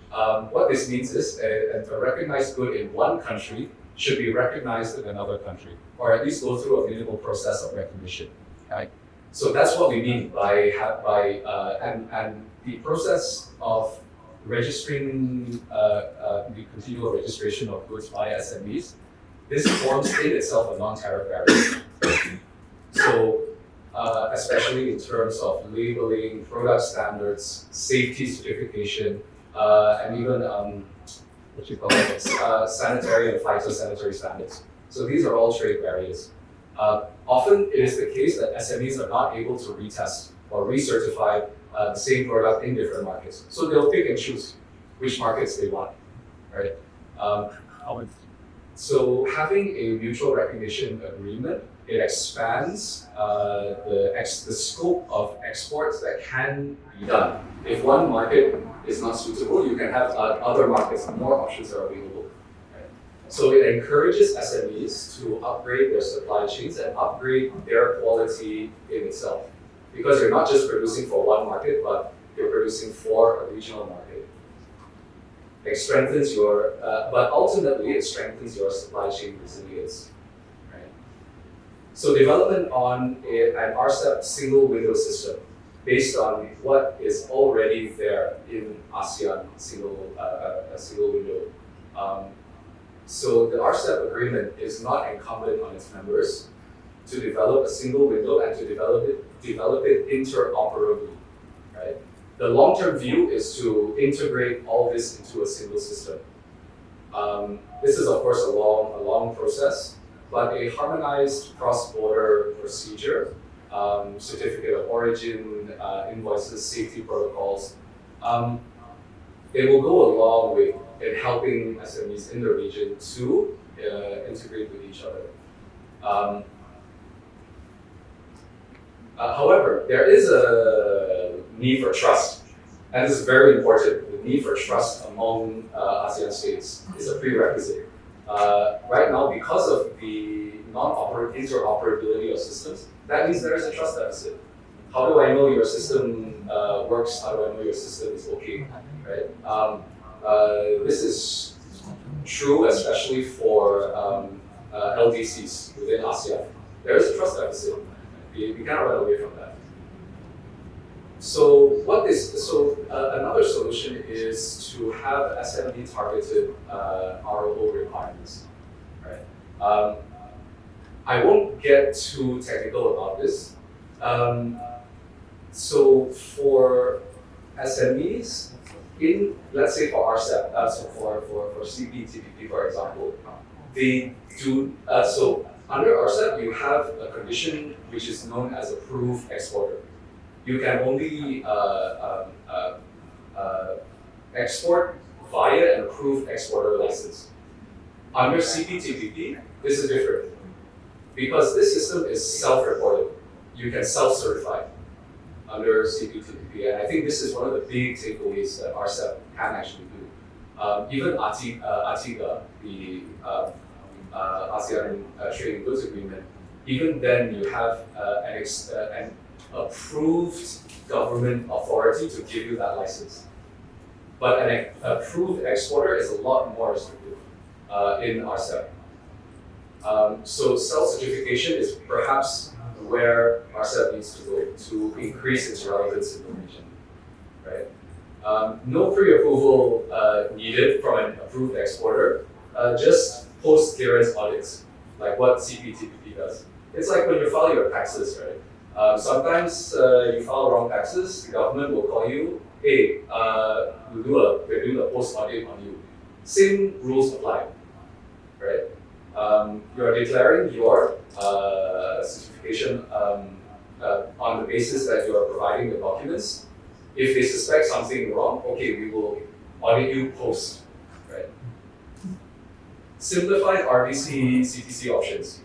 [SPEAKER 7] what this means is a recognized good in one country should be recognized in another country, or at least go through a minimal process of recognition. Right? So that's what we mean by and the process of registering the continual registration of goods by SMEs. This forms in itself a non-tariff barrier. So especially in terms of labeling, product standards, safety certification, and even sanitary and phytosanitary standards. So these are all trade barriers. Often it is the case that SMEs are not able to retest or recertify the same product in different markets. So they'll pick and choose which markets they want, right? So having a mutual recognition agreement, it expands the scope of exports that can be done. If one market is not suitable, you can have other markets, more options are available. Right? So it encourages SMEs to upgrade their supply chains and upgrade their quality in itself. Because you're not just producing for one market, but you're producing for a regional market. It strengthens your, but ultimately it strengthens your supply chain resilience. Right? So development on an RCEP single window system based on what is already there in ASEAN single window. So the RCEP agreement is not incumbent on its members to develop a single window and to develop it interoperably. Right? The long-term view is to integrate all this into a single system. This is of course a long process, but a harmonized cross-border procedure, certificate of origin, invoices, safety protocols, it will go a long way in helping SMEs in the region to integrate with each other. However, there is a need for trust, and this is very important. The need for trust among ASEAN states is a prerequisite. Right now, because of the interoperability of systems, that means there is a trust deficit. How do I know your system works? How do I know your system is okay? Right? This is true, especially for LDCs within ASEAN. There is a trust deficit. We cannot run away from that. So another solution is to have SME targeted ROO requirements. Right? I won't get too technical about this. So for SMEs, let's say for RCEP, so for CPTPP, for example, they do so. Under RCEP, you have a condition which is known as approved exporter. You can only export via an approved exporter license. Under CPTPP, this is different. Because this system is self-reported, you can self-certify under CPTPP. And I think this is one of the big takeaways that RCEP can actually do. Even ATIGA, the ASEAN Trading Goods Agreement, even then you have an approved government authority to give you that license. But an approved exporter is a lot more restrictive in RCEP. So self-certification is perhaps where RCEP needs to go to increase its relevance in the region. Right? No pre-approval needed from an approved exporter, just post-clearance audits, like what CPTPP does. It's like when you file your taxes, right? Sometimes you file wrong taxes, the government will call you, hey, we're doing a post-audit on you. Same rules apply, right? You're declaring your certification on the basis that you are providing the documents. If they suspect something wrong, okay, we will audit you post, right? Simplified RBC CTC options.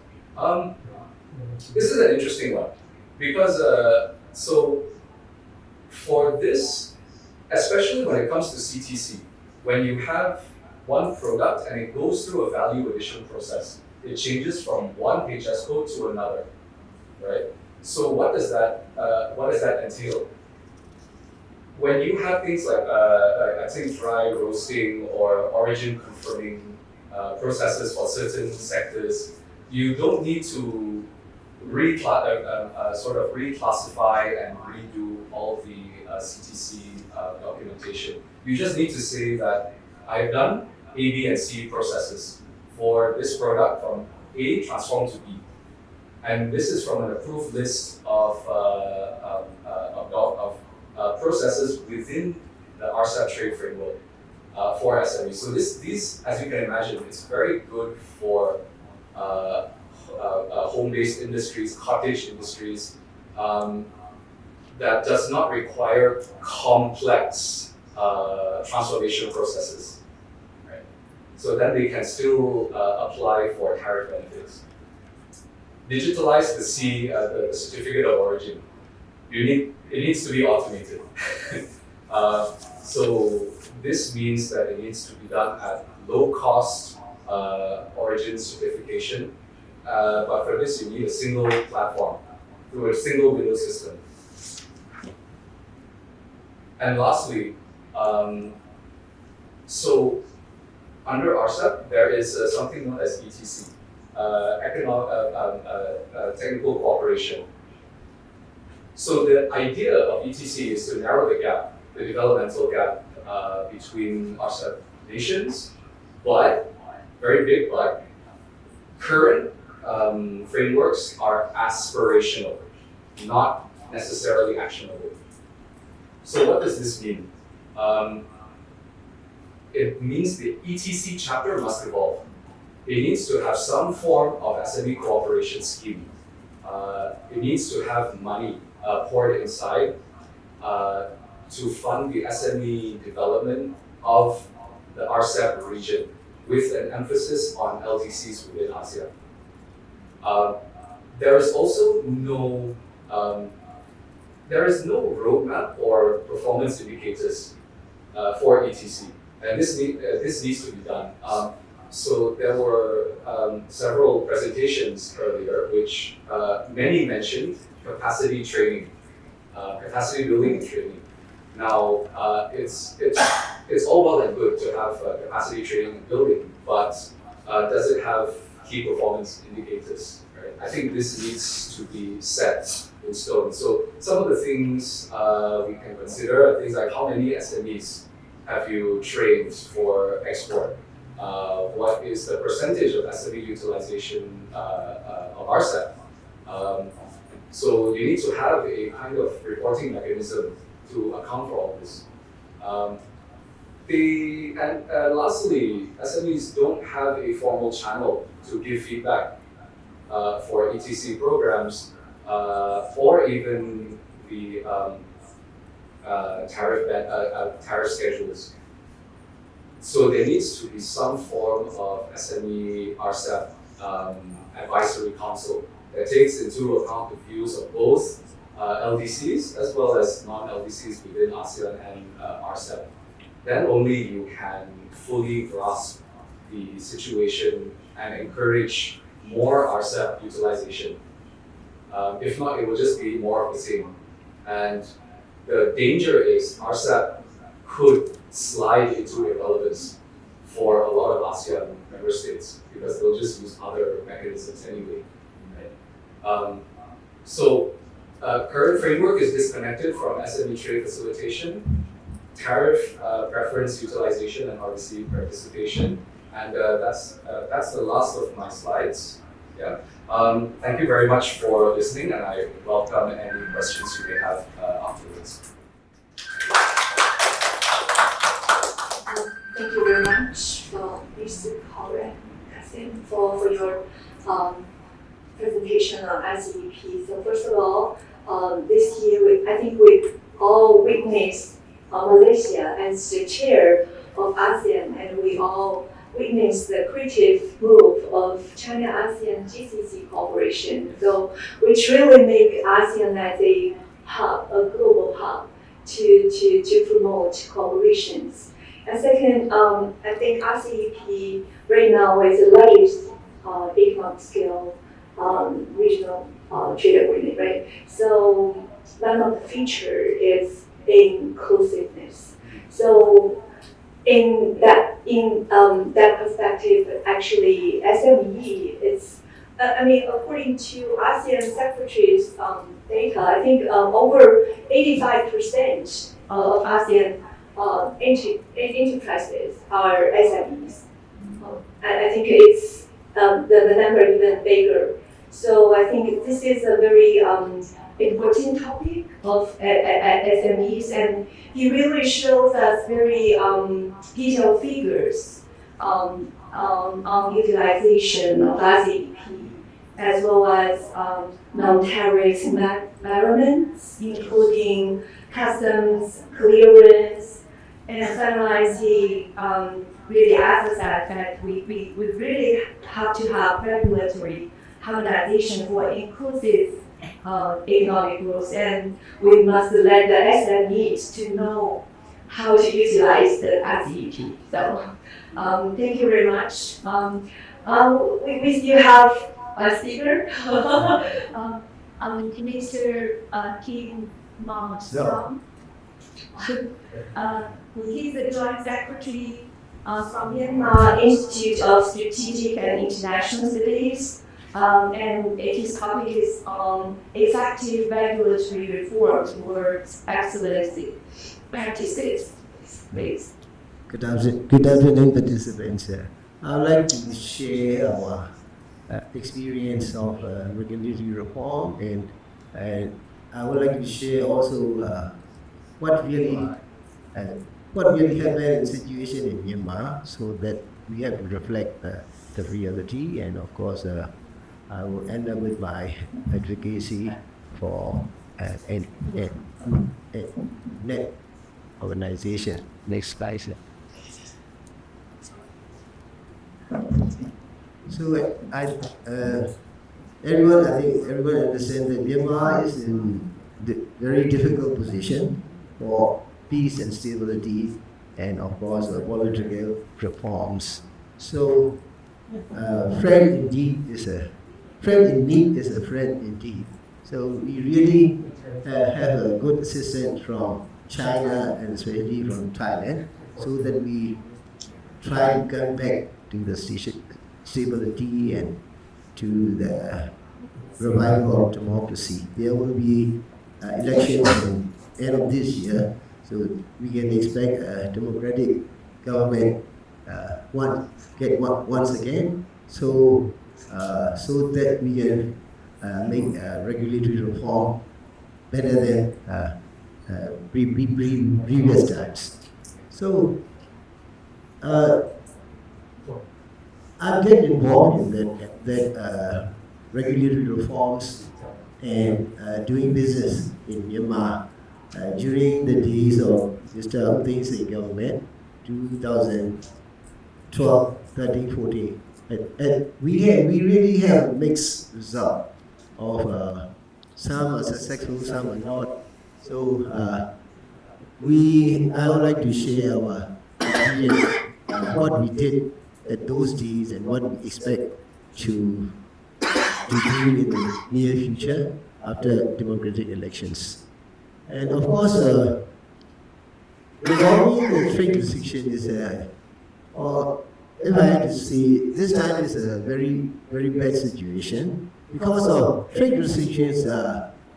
[SPEAKER 7] This is an interesting one because so for this, especially when it comes to CTC, when you have one product and it goes through a value addition process, it changes from one HS code to another, right? So what does that entail? When you have things like I think dry roasting or origin confirming processes for certain sectors, you don't need to sort of reclassify and redo all the CTC documentation. You just need to say that I've done A, B, and C processes for this product from A transformed to B. And this is from an approved list of processes within the RCEP trade framework for SMEs. So these, as you can imagine, is very good for home-based industries, cottage industries, that does not require complex transformation processes. Right? so then they can still apply for tariff benefits. Digitalize the certificate of origin. It needs to be automated. So this means that it needs to be done at low cost origin certification. But for this, you need a single platform through a single window system. And lastly, so under RCEP, there is something known as ETC, technical cooperation. So the idea of ETC is to narrow the gap, the developmental gap between RCEP nations, but, very big but, current frameworks are aspirational, not necessarily actionable. So what does this mean? It means the ETC chapter must evolve. It needs to have some form of SME cooperation scheme. It needs to have money poured inside to fund the SME development of the RCEP region with an emphasis on LDCs within ASEAN. There is also no roadmap or performance indicators for ETC, and this needs to be done. So there were several presentations earlier, which many mentioned capacity training, capacity building and training. Now it's all well and good to have capacity training and building, but does it have key performance indicators? Right? I think this needs to be set in stone. So some of the things we can consider are things like how many SMEs have you trained for export? What is the percentage of SME utilization of RCEP? So you need to have a kind of reporting mechanism to account for all this. And lastly, SMEs don't have a formal channel to give feedback for ETC programs or even the tariff schedules. So there needs to be some form of SME RCEP advisory council that takes into account the views of both LDCs as well as non-LDCs within ASEAN and RCEP. Then only you can fully grasp the situation and encourage more RCEP utilization. If not, it will just be more of the same. And the danger is RCEP could slide into irrelevance for a lot of ASEAN member states because they'll just use other mechanisms anyway. Right? So current framework is disconnected from SME trade facilitation, tariff preference utilization and RDC participation, and that's the last of my slides. Yeah. Thank you very much for listening, and I welcome any questions you may have afterwards.
[SPEAKER 2] Thank you very much, Mr. Conrad, for your presentation on ICEP. So first of all, this year I think we all witnessed Malaysia as the chair of ASEAN, and we all witnessed the creative move of China-ASEAN GCC cooperation. So which really make ASEAN as a hub, a global hub, to promote cooperations. And second, I think ICEP right now is the largest economic scale regional trade agreement, right? So one of the features is inclusiveness. So in that perspective, actually SME is, according to ASEAN Secretary's data, I think over 85% of ASEAN enterprises are SMEs. And I think it's the number even bigger. So I think this is a very important topic of SMEs, and he really shows us very detailed figures on utilization of ICEP, as well as non-tariff environments, including customs clearance, and finalize the really emphasize that we really have to have regulatory harmonization for inclusive economic growth, and we must let the SMEs to know how to utilize the RCEP. So thank you very much. We still have a speaker.
[SPEAKER 4] Mr. Kim Mong-Song, he's the Joint Secretary from Myanmar
[SPEAKER 2] Institute of Strategic and International Studies, and his topic is on effective regulatory reform towards excellency practices. Please.
[SPEAKER 8] Good afternoon, participants. I would like to share our experience of regulatory reform, and I would like to share also what really happened in situation in Myanmar, so that we have to reflect the reality. And of course, I will end up with my advocacy for a net organization. Next slide. So I think everyone understands that Myanmar is in a very difficult position for peace and stability, and of course political reforms. So friend in need is a friend indeed. So we really have a good assistance from China and especially from Thailand, so that we try to come back to the stability and to the revival of democracy. There will be elections in the end of this year, so we can expect a democratic government once again. So that we can make regulatory reform better than previous times. So I'm getting involved in that regulatory reforms and doing business in Myanmar during the days of Mr. Aung San Suu Kyi government, 2012, 13, 14. And we really have a mixed result of some are successful, some are not. So I would like to share our experience, what we did at those days and what we expect to do in the near future after democratic elections. And of course, resolving the trade restriction is if I had to say, this time is a very, very bad situation because of trade restrictions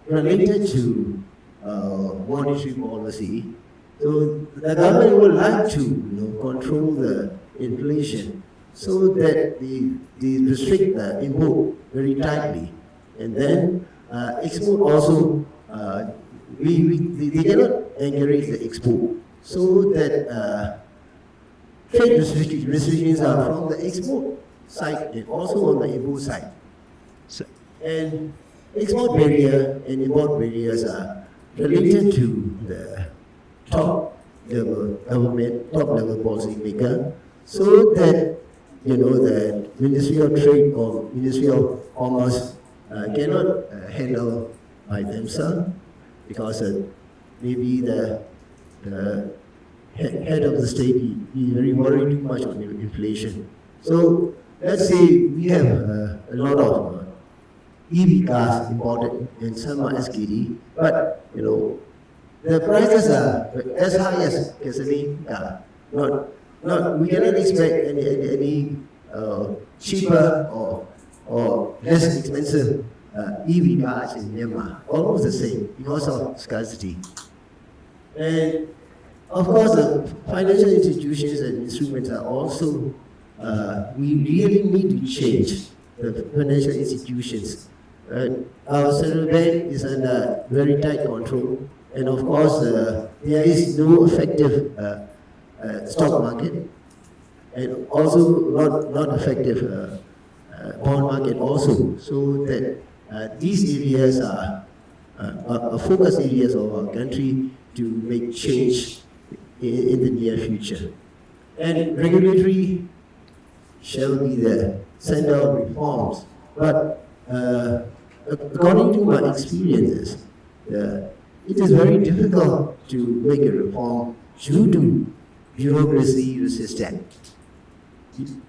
[SPEAKER 8] related to monetary policy. So the government would like to control the inflation so that they restrict the import very tightly. And then export also, they cannot encourage the export, so that trade restrictions are from the export side and also on the import side. So, and export barrier and import barriers are related to the top level government, top level policy maker, so that the Ministry of Trade or Ministry of Commerce cannot handle by themselves, because maybe the head of the state is very worried too much on inflation. So let's say we have a lot of EV cars imported and some are SKD, but the prices are as high as gasoline car. We cannot expect any cheaper or less expensive EV cars in Myanmar. Almost the same because of scarcity. And of course, the financial institutions and instruments are also, we really need to change the financial institutions. Our central bank is under very tight control, and of course, there is no effective stock market, and also not effective bond market also, so that these areas are focus areas of our country to make change in the near future. And regulatory shall be the center of reforms. But according to my experiences, it is very difficult to make a reform due to bureaucracy resistant.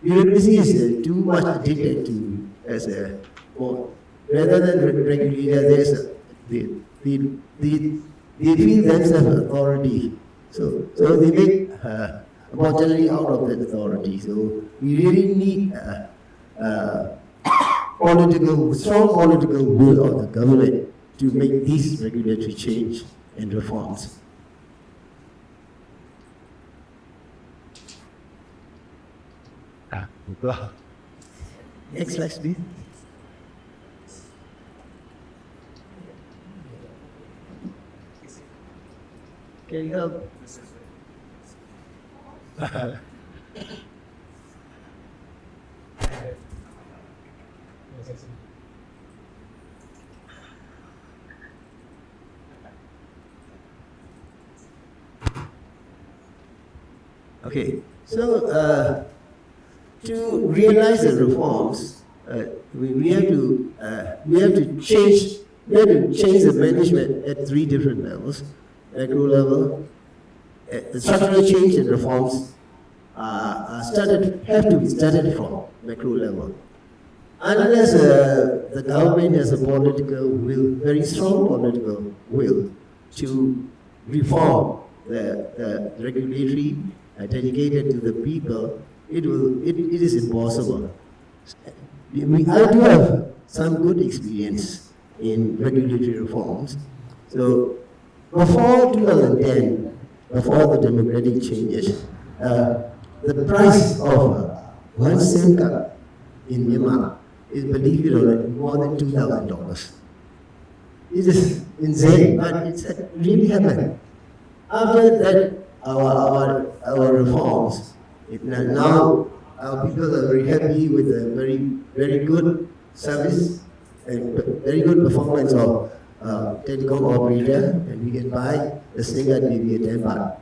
[SPEAKER 8] Bureaucracy is too much addicted to as a, or rather than regulator, they feel themselves authority. So they make opportunity out of that authority. So we really need strong political will of the government to make these regulatory change and reforms. Next slide, please. Can you help? Okay, so to realize the reforms, we have to change the management at 3 different levels. Macro level, the structural change and reforms have to be started from macro level. Unless the government has a political will, very strong political will, to reform the regulatory dedicated to the people, it is impossible. I do have some good experience in regulatory reforms. So before 2010, before the democratic changes, the price of one SIM card in Myanmar is, believe it or not, more than $2,000. It is insane, but it's really happened. After that, our reforms, now our people are very happy with the very good service and very good performance of telecom operator, and we can buy the SIM card maybe at 10 baht.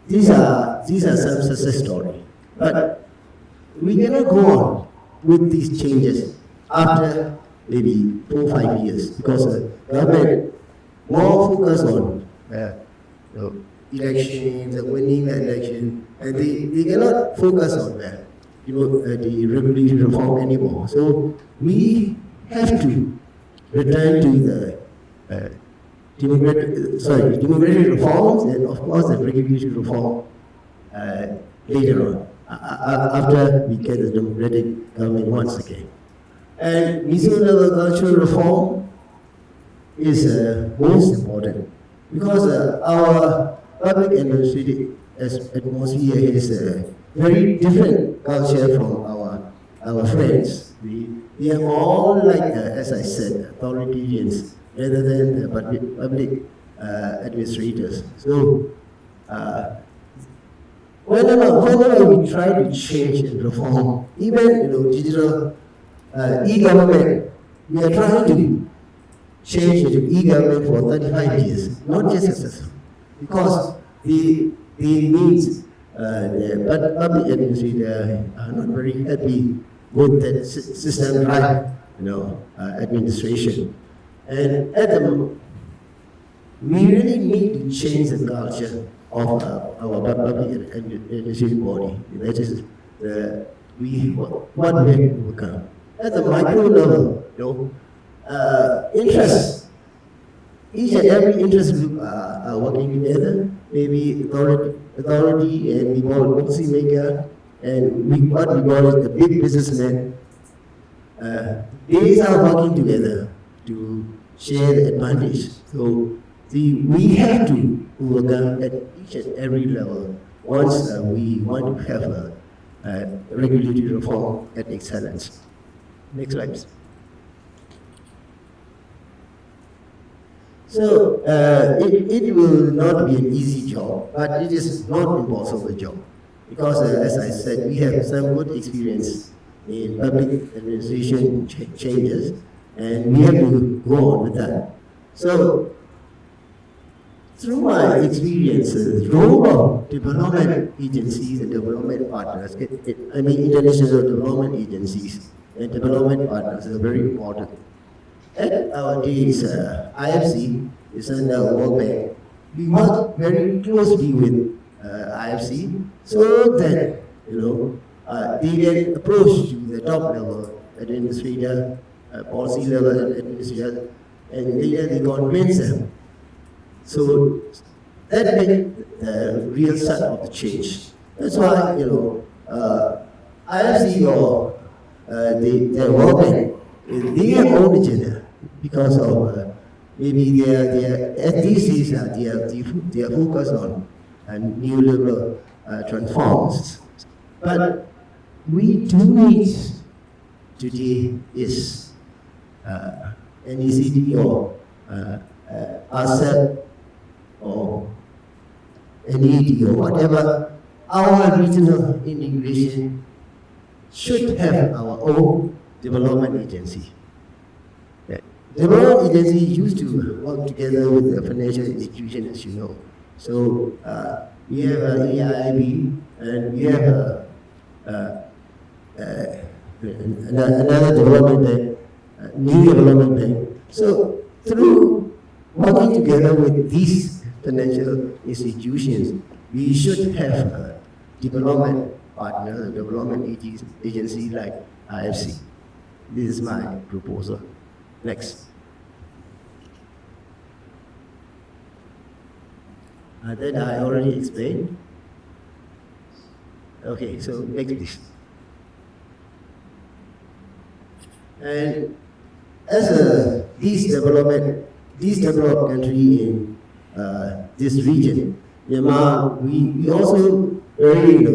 [SPEAKER 8] These are some success stories. But we cannot go on with these changes after maybe 4 or 5 years, because the government more focus on elections, winning the election, and they cannot focus on the regulatory reform anymore. So we have to return to the democratic reforms, and of course the regulatory reform later on, after we get the democratic government once again. And mission level cultural reform is most important, because our public administrative atmosphere is a very different culture from our friends. We are all like, as I said, authoritarians rather than the public administrators. So whenever we try to change and reform, even digital e-government, we are trying to change into e-government for 35 years, not just successful, because the means the public administrators are not very happy with that system drive, administration. And at the moment, we really need to change the culture of our public administrative body. That is what we have to overcome. At the micro level, interests, each and every interest group are working together. Maybe authority and we call it policymaker, and what we call it the big businessmen. These are working together to share the advantage. So we have to overcome at each and every level once we want to have a regulatory reform at excellence. Next slide, please. So it will not be an easy job, but it is not impossible job, because as I said, we have some good experience in public administration changes, and we have to go on with that. So through my experiences, role of development agencies and development partners, international development agencies and development partners are very important. At our days, IFC is under World Bank. We work very closely with IFC so that they get approached to the top level, administrator, policy level administrator, and later they convince them. So that made the real start of the change. That's why IFC or the World Bank, they have own agenda because of maybe at these days they are focused on neoliberal transforms. But we do need today is NACT or ASEAN or NAT or whatever, our regional integration should have our own development agency. The development agency used to work together with the financial institution, as you know. So we have AIIB and we have another development bank, new development bank. So through working together with these financial institutions, we should have a development partner, a development agency like IFC. This is my proposal. Next. That I already explained. Okay, so next please. And as these developed country in this region, Myanmar, we also very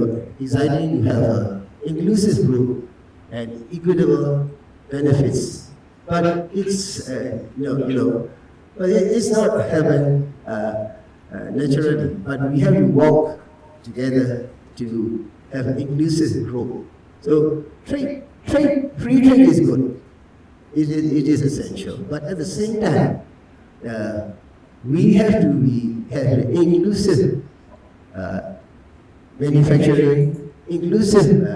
[SPEAKER 8] exciting to have an inclusive group and equitable benefits. But it's but it's not happen naturally. But we have to work together to have an inclusive growth. So free trade is good. It is essential. But at the same time, we have to have inclusive manufacturing, inclusive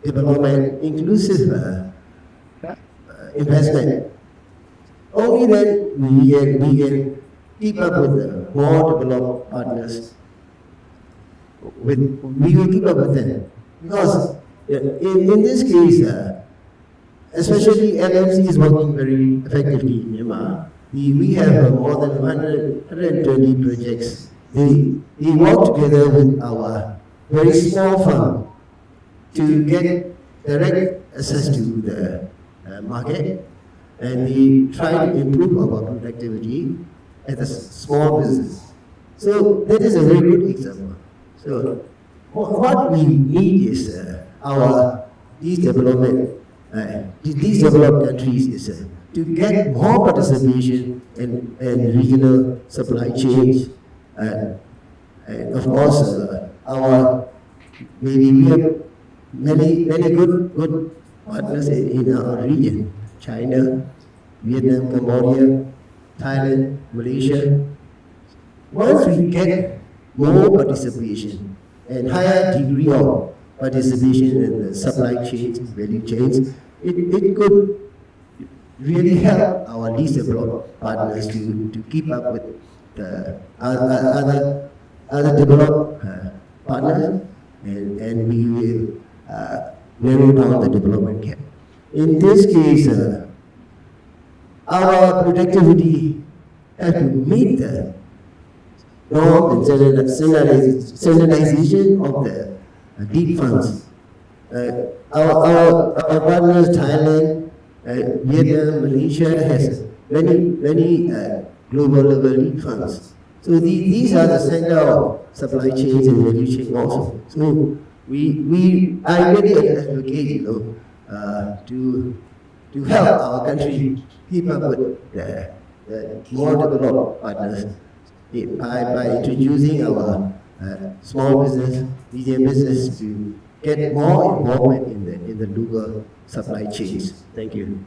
[SPEAKER 8] development, inclusive investment. Only then we can keep up with more developed partners. We will keep up with them because in this case, especially LMC is working very effectively in Myanmar. We have more than 120 projects. They work together with our very small fund to get direct access to the market, and they try to improve our productivity as a small business. So that is a very good example. So what we need is these developed countries is to get more participation in regional supply chains, and of course maybe we have many good partners in our region: China, Vietnam, Cambodia, Thailand, Malaysia. Once we get more participation and higher degree of participation in the supply chains, value chains, it could really help our least developed partners to keep up with the other developed partners, and we will narrow down the development gap. In this case, our productivity has to meet the norm and standardization of the deep funds. Our partners, Thailand, Vietnam, Malaysia has many global level lead funds. So these are the center of supply chains and value chain also. So I really advocate to help our country keep up with the more developed partners by introducing our small business, medium business to get more involvement in the local supply chains. Thank you.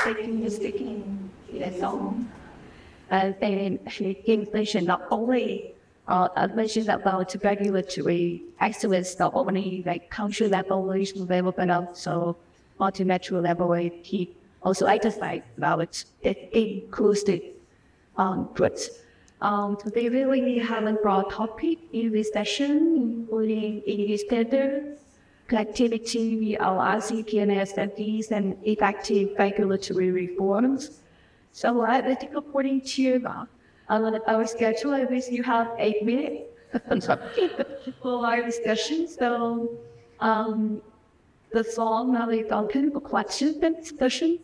[SPEAKER 4] taking the sticking the song. They actually mentioned not only I mentioned about regulatory excellence, not only like country level regional level, but also multilateral level. He also emphasized about the inclusive goods. They really haven't brought topic in this session, including English standards, connectivity, our RCP SMPs, and effective regulatory reforms. So I think according to our schedule, I guess you have 8 minutes for our discussion. So the song now is open for questions and discussion.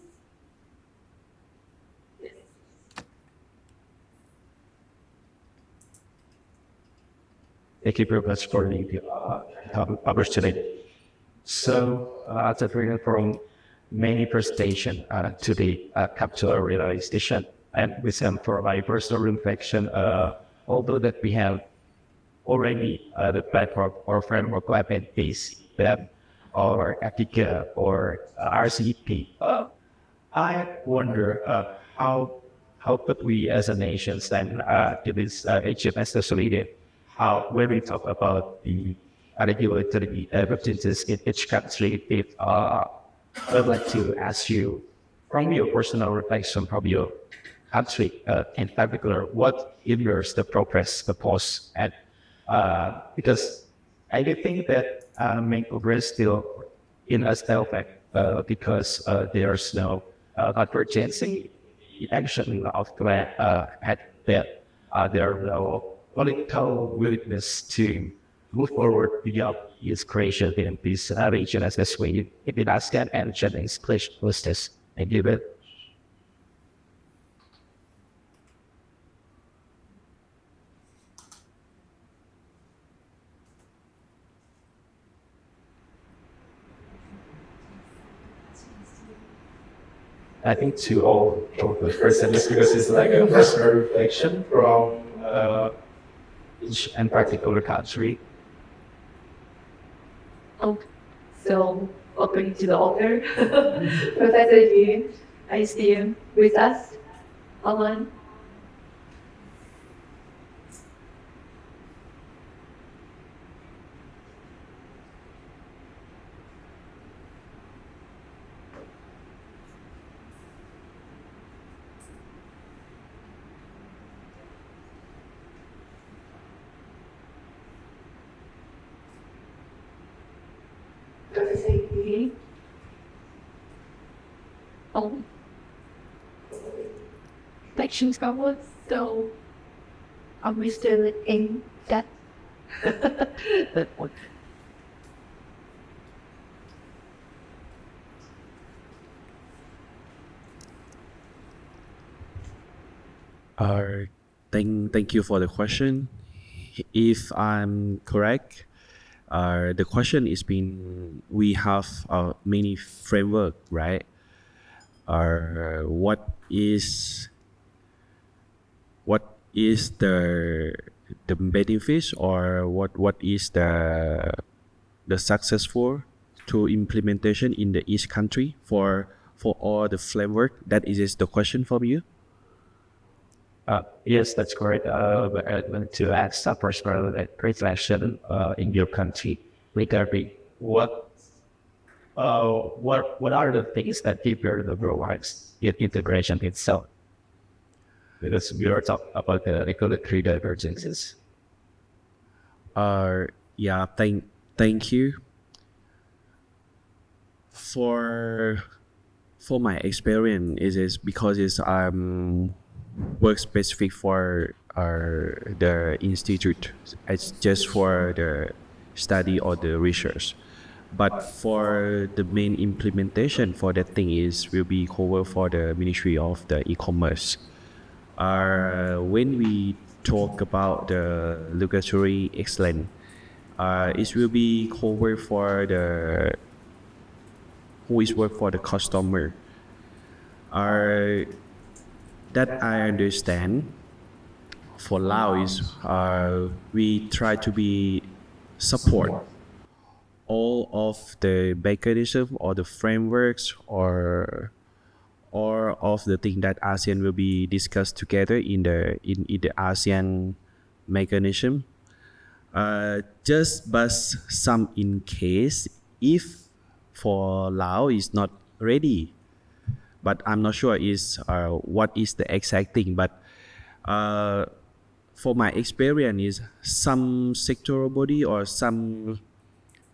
[SPEAKER 6] Thank you very much for the opportunity. So, as a trainer from many presentation to the capital realization, and with some for my personal reflection, although that we have already the platform or framework weapon is web or Etica or RCP, I wonder how could we as a nation stand to this HMS solution? How when we talk about the regulatory references in each country, if I'd like to ask you from your personal reflection from your country in particular, what is the progress proposed at because I think that main progress still in a stealth because there's no convergence action of at that there are no political willingness to move forward beyond its creation in this region as this way in the ASEAN and China hostess. Thank you. I think to all of the persons because it's like a personal reflection from each and particular country.
[SPEAKER 2] So, welcome to the altar. Professor Yu, I see you with us online. Professor Yu.
[SPEAKER 4] Sections covered, so are we still in that? That one.
[SPEAKER 6] Thank you for the question. If I'm correct, the question is been we have many framework, right? What is the benefits or what is the successful to implementation in the each country for all the framework? That is the question from you. Yes, that's correct. But I want to ask a personal reflection in your country regarding what are the things that prepare the provides integration itself? Because we are talking about the regulatory divergences. Yeah, thank you. For my experience is because it's work specific for the institute. It's just for the study or the research. But for the main implementation for that thing will be covered for the Ministry of the E-commerce. When we talk about the regulatory excellence, it will be covered for the who is work for the customer. That I understand. For Laos, we try to be support all of the mechanism or the frameworks or all of the things that ASEAN will be discussed together in the ASEAN mechanism. Just but some in case if for Laos is not ready, but I'm not sure is what is the exact thing. But for my experience is some sectoral body or some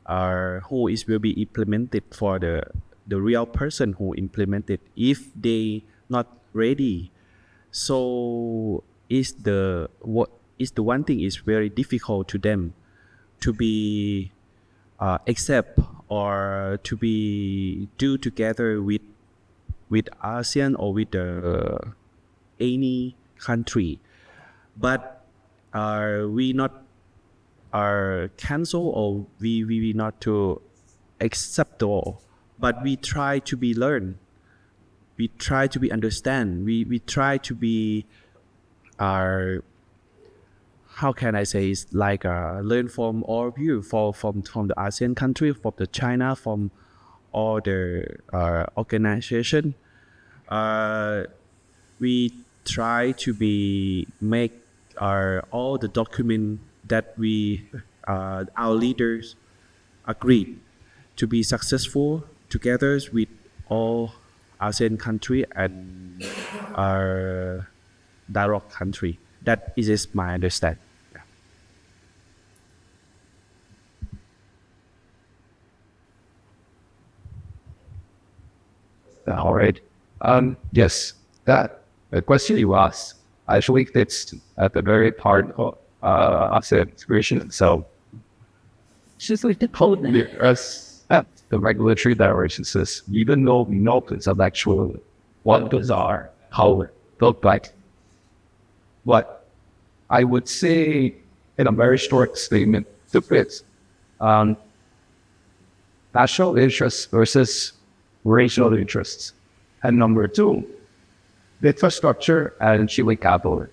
[SPEAKER 6] who is will be implemented for the real person who implemented if they not ready. So is the one thing is very difficult to them to be accept or to be do together with ASEAN or with any country. But we not cancel or we not to accept all, but we try to be learn, we try to be understand, we try to be how can I say, it's like learn from all of you, from the ASEAN country, from the China, from all the organization. We try to be make all the document that we our leaders agreed to be successful together with all ASEAN country and our dialogue country. That is my understanding.
[SPEAKER 9] All right. Yes, that the question you asked actually fits at the very part of the integration. So,
[SPEAKER 3] Just like the code.
[SPEAKER 9] as the regulatory directions says, even though we know conceptually what those are, how it look like, but I would say in a very short statement to fit national interests versus regional interests. And number two, the infrastructure and human capital.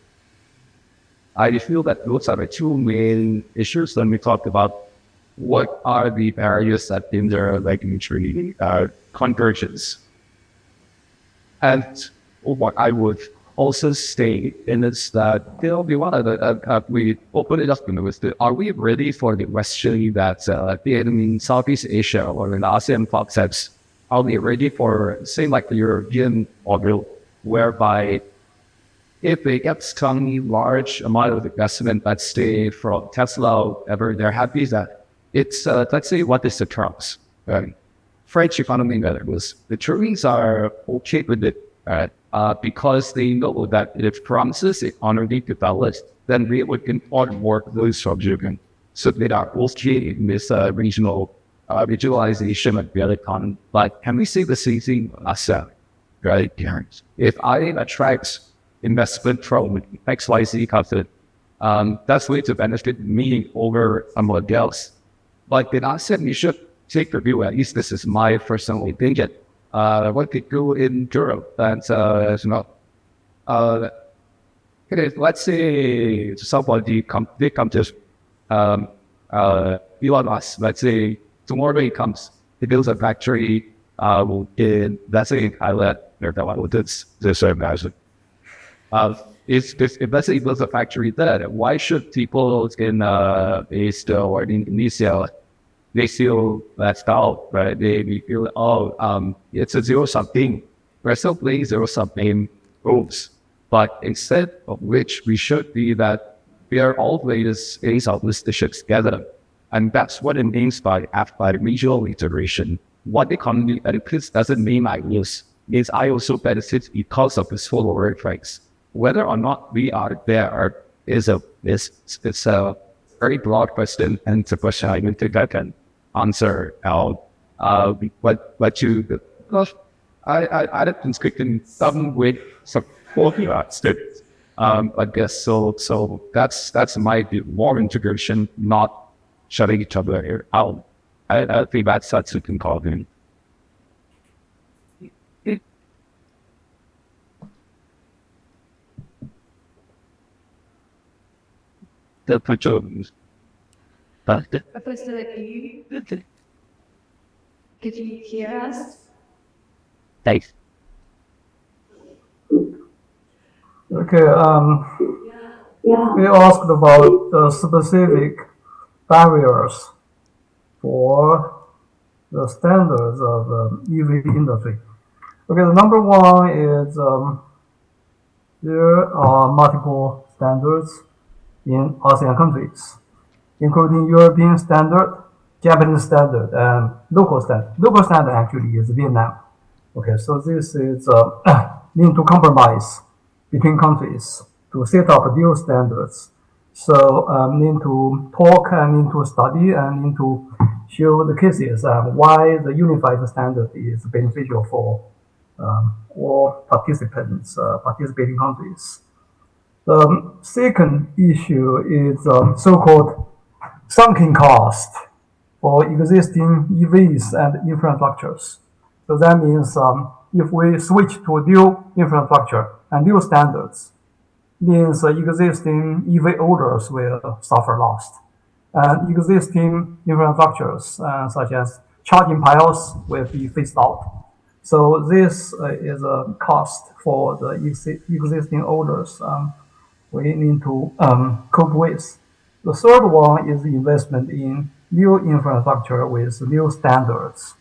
[SPEAKER 9] I feel that those are the two main issues when we talk about what are the barriers that hinder regulatory convergence. And what I would also say is that we want to we open it up with the, are we ready for the question that in Southeast Asia or in ASEAN concepts, are we ready for, say, like the European model, whereby if they get some large amount of investment, let's say from Tesla, whatever, they're happy that it's, let's say, what is the terms? French economy that was, the Chinese are okay with it because they know that if promises economy develops, then we would import more goods from Japan. So they are okay in this regional regionalization of the other economy. But can we say the same thing ourselves? Right? If I attract investment from XYZ company, that's going to benefit me over someone else. But then I said we should take the view, at least this is my personal opinion, what they do in Europe. And let's say somebody they come to Elon Musk, let's say tomorrow he comes, he builds a factory in, let's say in Thailand, if let's say he builds a factory there, why should people in East or in Indonesia, they feel left out, right? They feel, it's a zero-sum thing. We're still playing zero-sum game rules. But instead of which we should be that we are always in Southeast Asia together. And that's what it means by regional integration. What economy benefits doesn't mean I lose. It means I also benefit because of this full world rights. Whether or not we are there is a very broad question, and it's a question I don't think I can answer out. But you, I don't think in some way support it. I guess so. So that's my view. More integration, not shutting each other out. I think that's such a can call it. The patrons.
[SPEAKER 2] Professor, could you hear us?
[SPEAKER 9] Thanks.
[SPEAKER 5] Okay. We asked about the specific barriers for the standards of EV industry. Okay, the number one is there are multiple standards in ASEAN countries, including European standard, Japanese standard, and local standard. Local standard actually is Vietnam. Okay, so this is need to compromise between countries to set up new standards. So need to talk and need to study and need to show the cases why the unified standard is beneficial for all participants, participating countries. The second issue is so-called sunken cost for existing EVs and infrastructures. So that means if we switch to new infrastructure and new standards, means existing EV owners will suffer loss. And existing infrastructures such as charging piles will be phased out. So this is a cost for the existing owners we need to cope with. The third one is the investment in new infrastructure with new standards.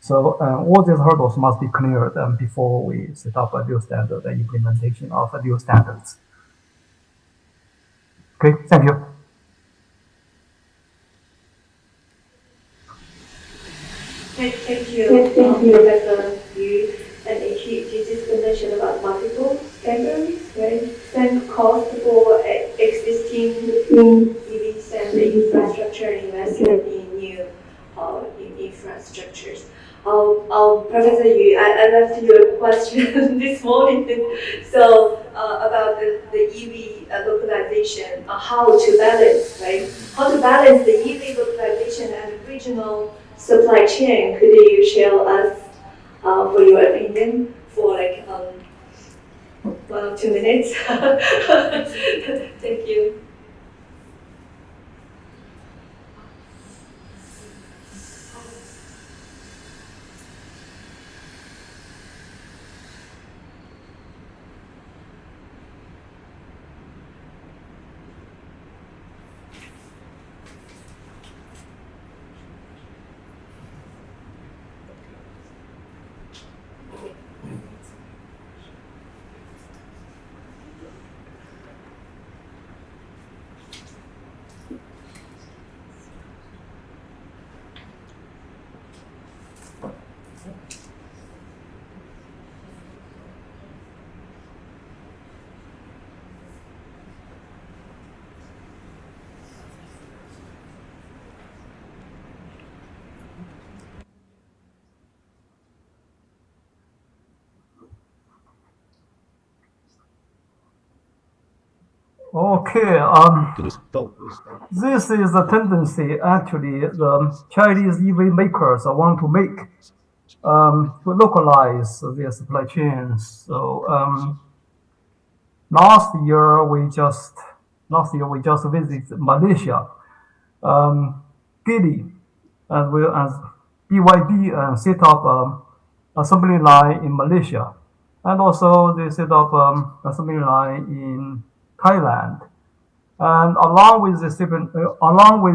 [SPEAKER 5] So all these hurdles must be cleared before we set up a new standard and implementation of new standards. Okay, thank you.
[SPEAKER 2] Thank you, Professor Yu. And you just mentioned about multiple standards, right? Same cost for existing EVs and the infrastructure investment in new infrastructures. Professor Yu, I left you a question this morning. So about the EV localization, how to balance, right? How to balance the EV localization and regional supply chain? Could you share us for your opinion for like 1 or 2 minutes? Thank you.
[SPEAKER 5] Okay, this is a tendency actually the Chinese EV makers want to make to localize their supply chains. So last year we just visited Malaysia, Gili, as well as BYD set up assembly line in Malaysia, and also they set up assembly line in Thailand. And along with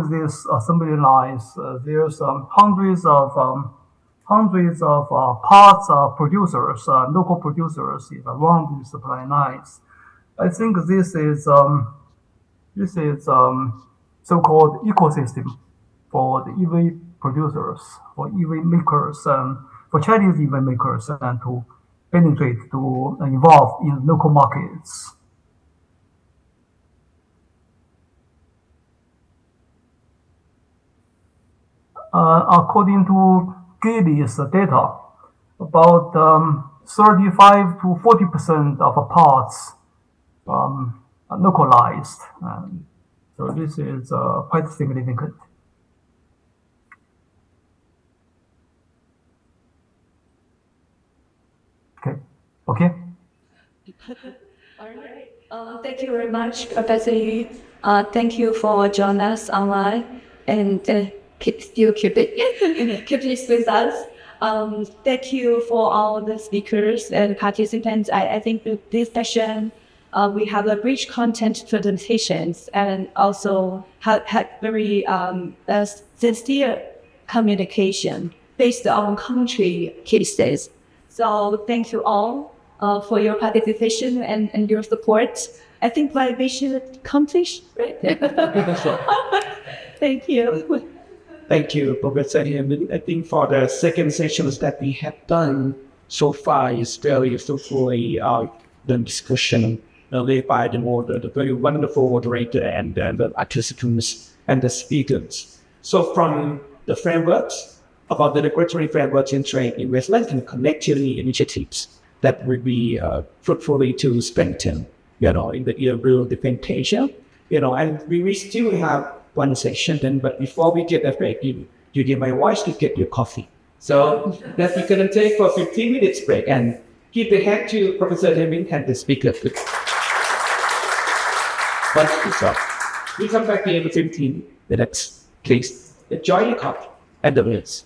[SPEAKER 5] these assembly lines, there's hundreds of parts producers, local producers around the supply lines. I think this is so-called ecosystem for the EV producers, for EV makers, for Chinese EV makers, and to penetrate, to involve in local markets. According to Gili's data, about 35 to 40% of parts are localized. So this is quite significant. Okay.
[SPEAKER 2] All right. Thank you very much, Professor Yu. Thank you for joining us online and keep this with us. Thank you for all the speakers and participants. I think this session
[SPEAKER 10] We have a rich content presentations and also had very sincere communication based on country cases. So thank you all for your participation and your support. I think my mission is accomplished, right? Thank you.
[SPEAKER 1] Thank you, Professor Heyman. I think for the second sessions that we have done so far is very fruitfully the discussion led by the very wonderful moderator and the participants and the speakers. So from the frameworks about the regulatory frameworks in trade, investment and connectivity initiatives that will be fruitfully to strengthen, in the area of real differentiation, and we still have one session then, but before we get that break, you give my voice to get your coffee. So that we're going to take for 15 minutes break and give the hand to Professor Heyman and the speaker. We come back here in 15 minutes. Please enjoy your coffee and the meals.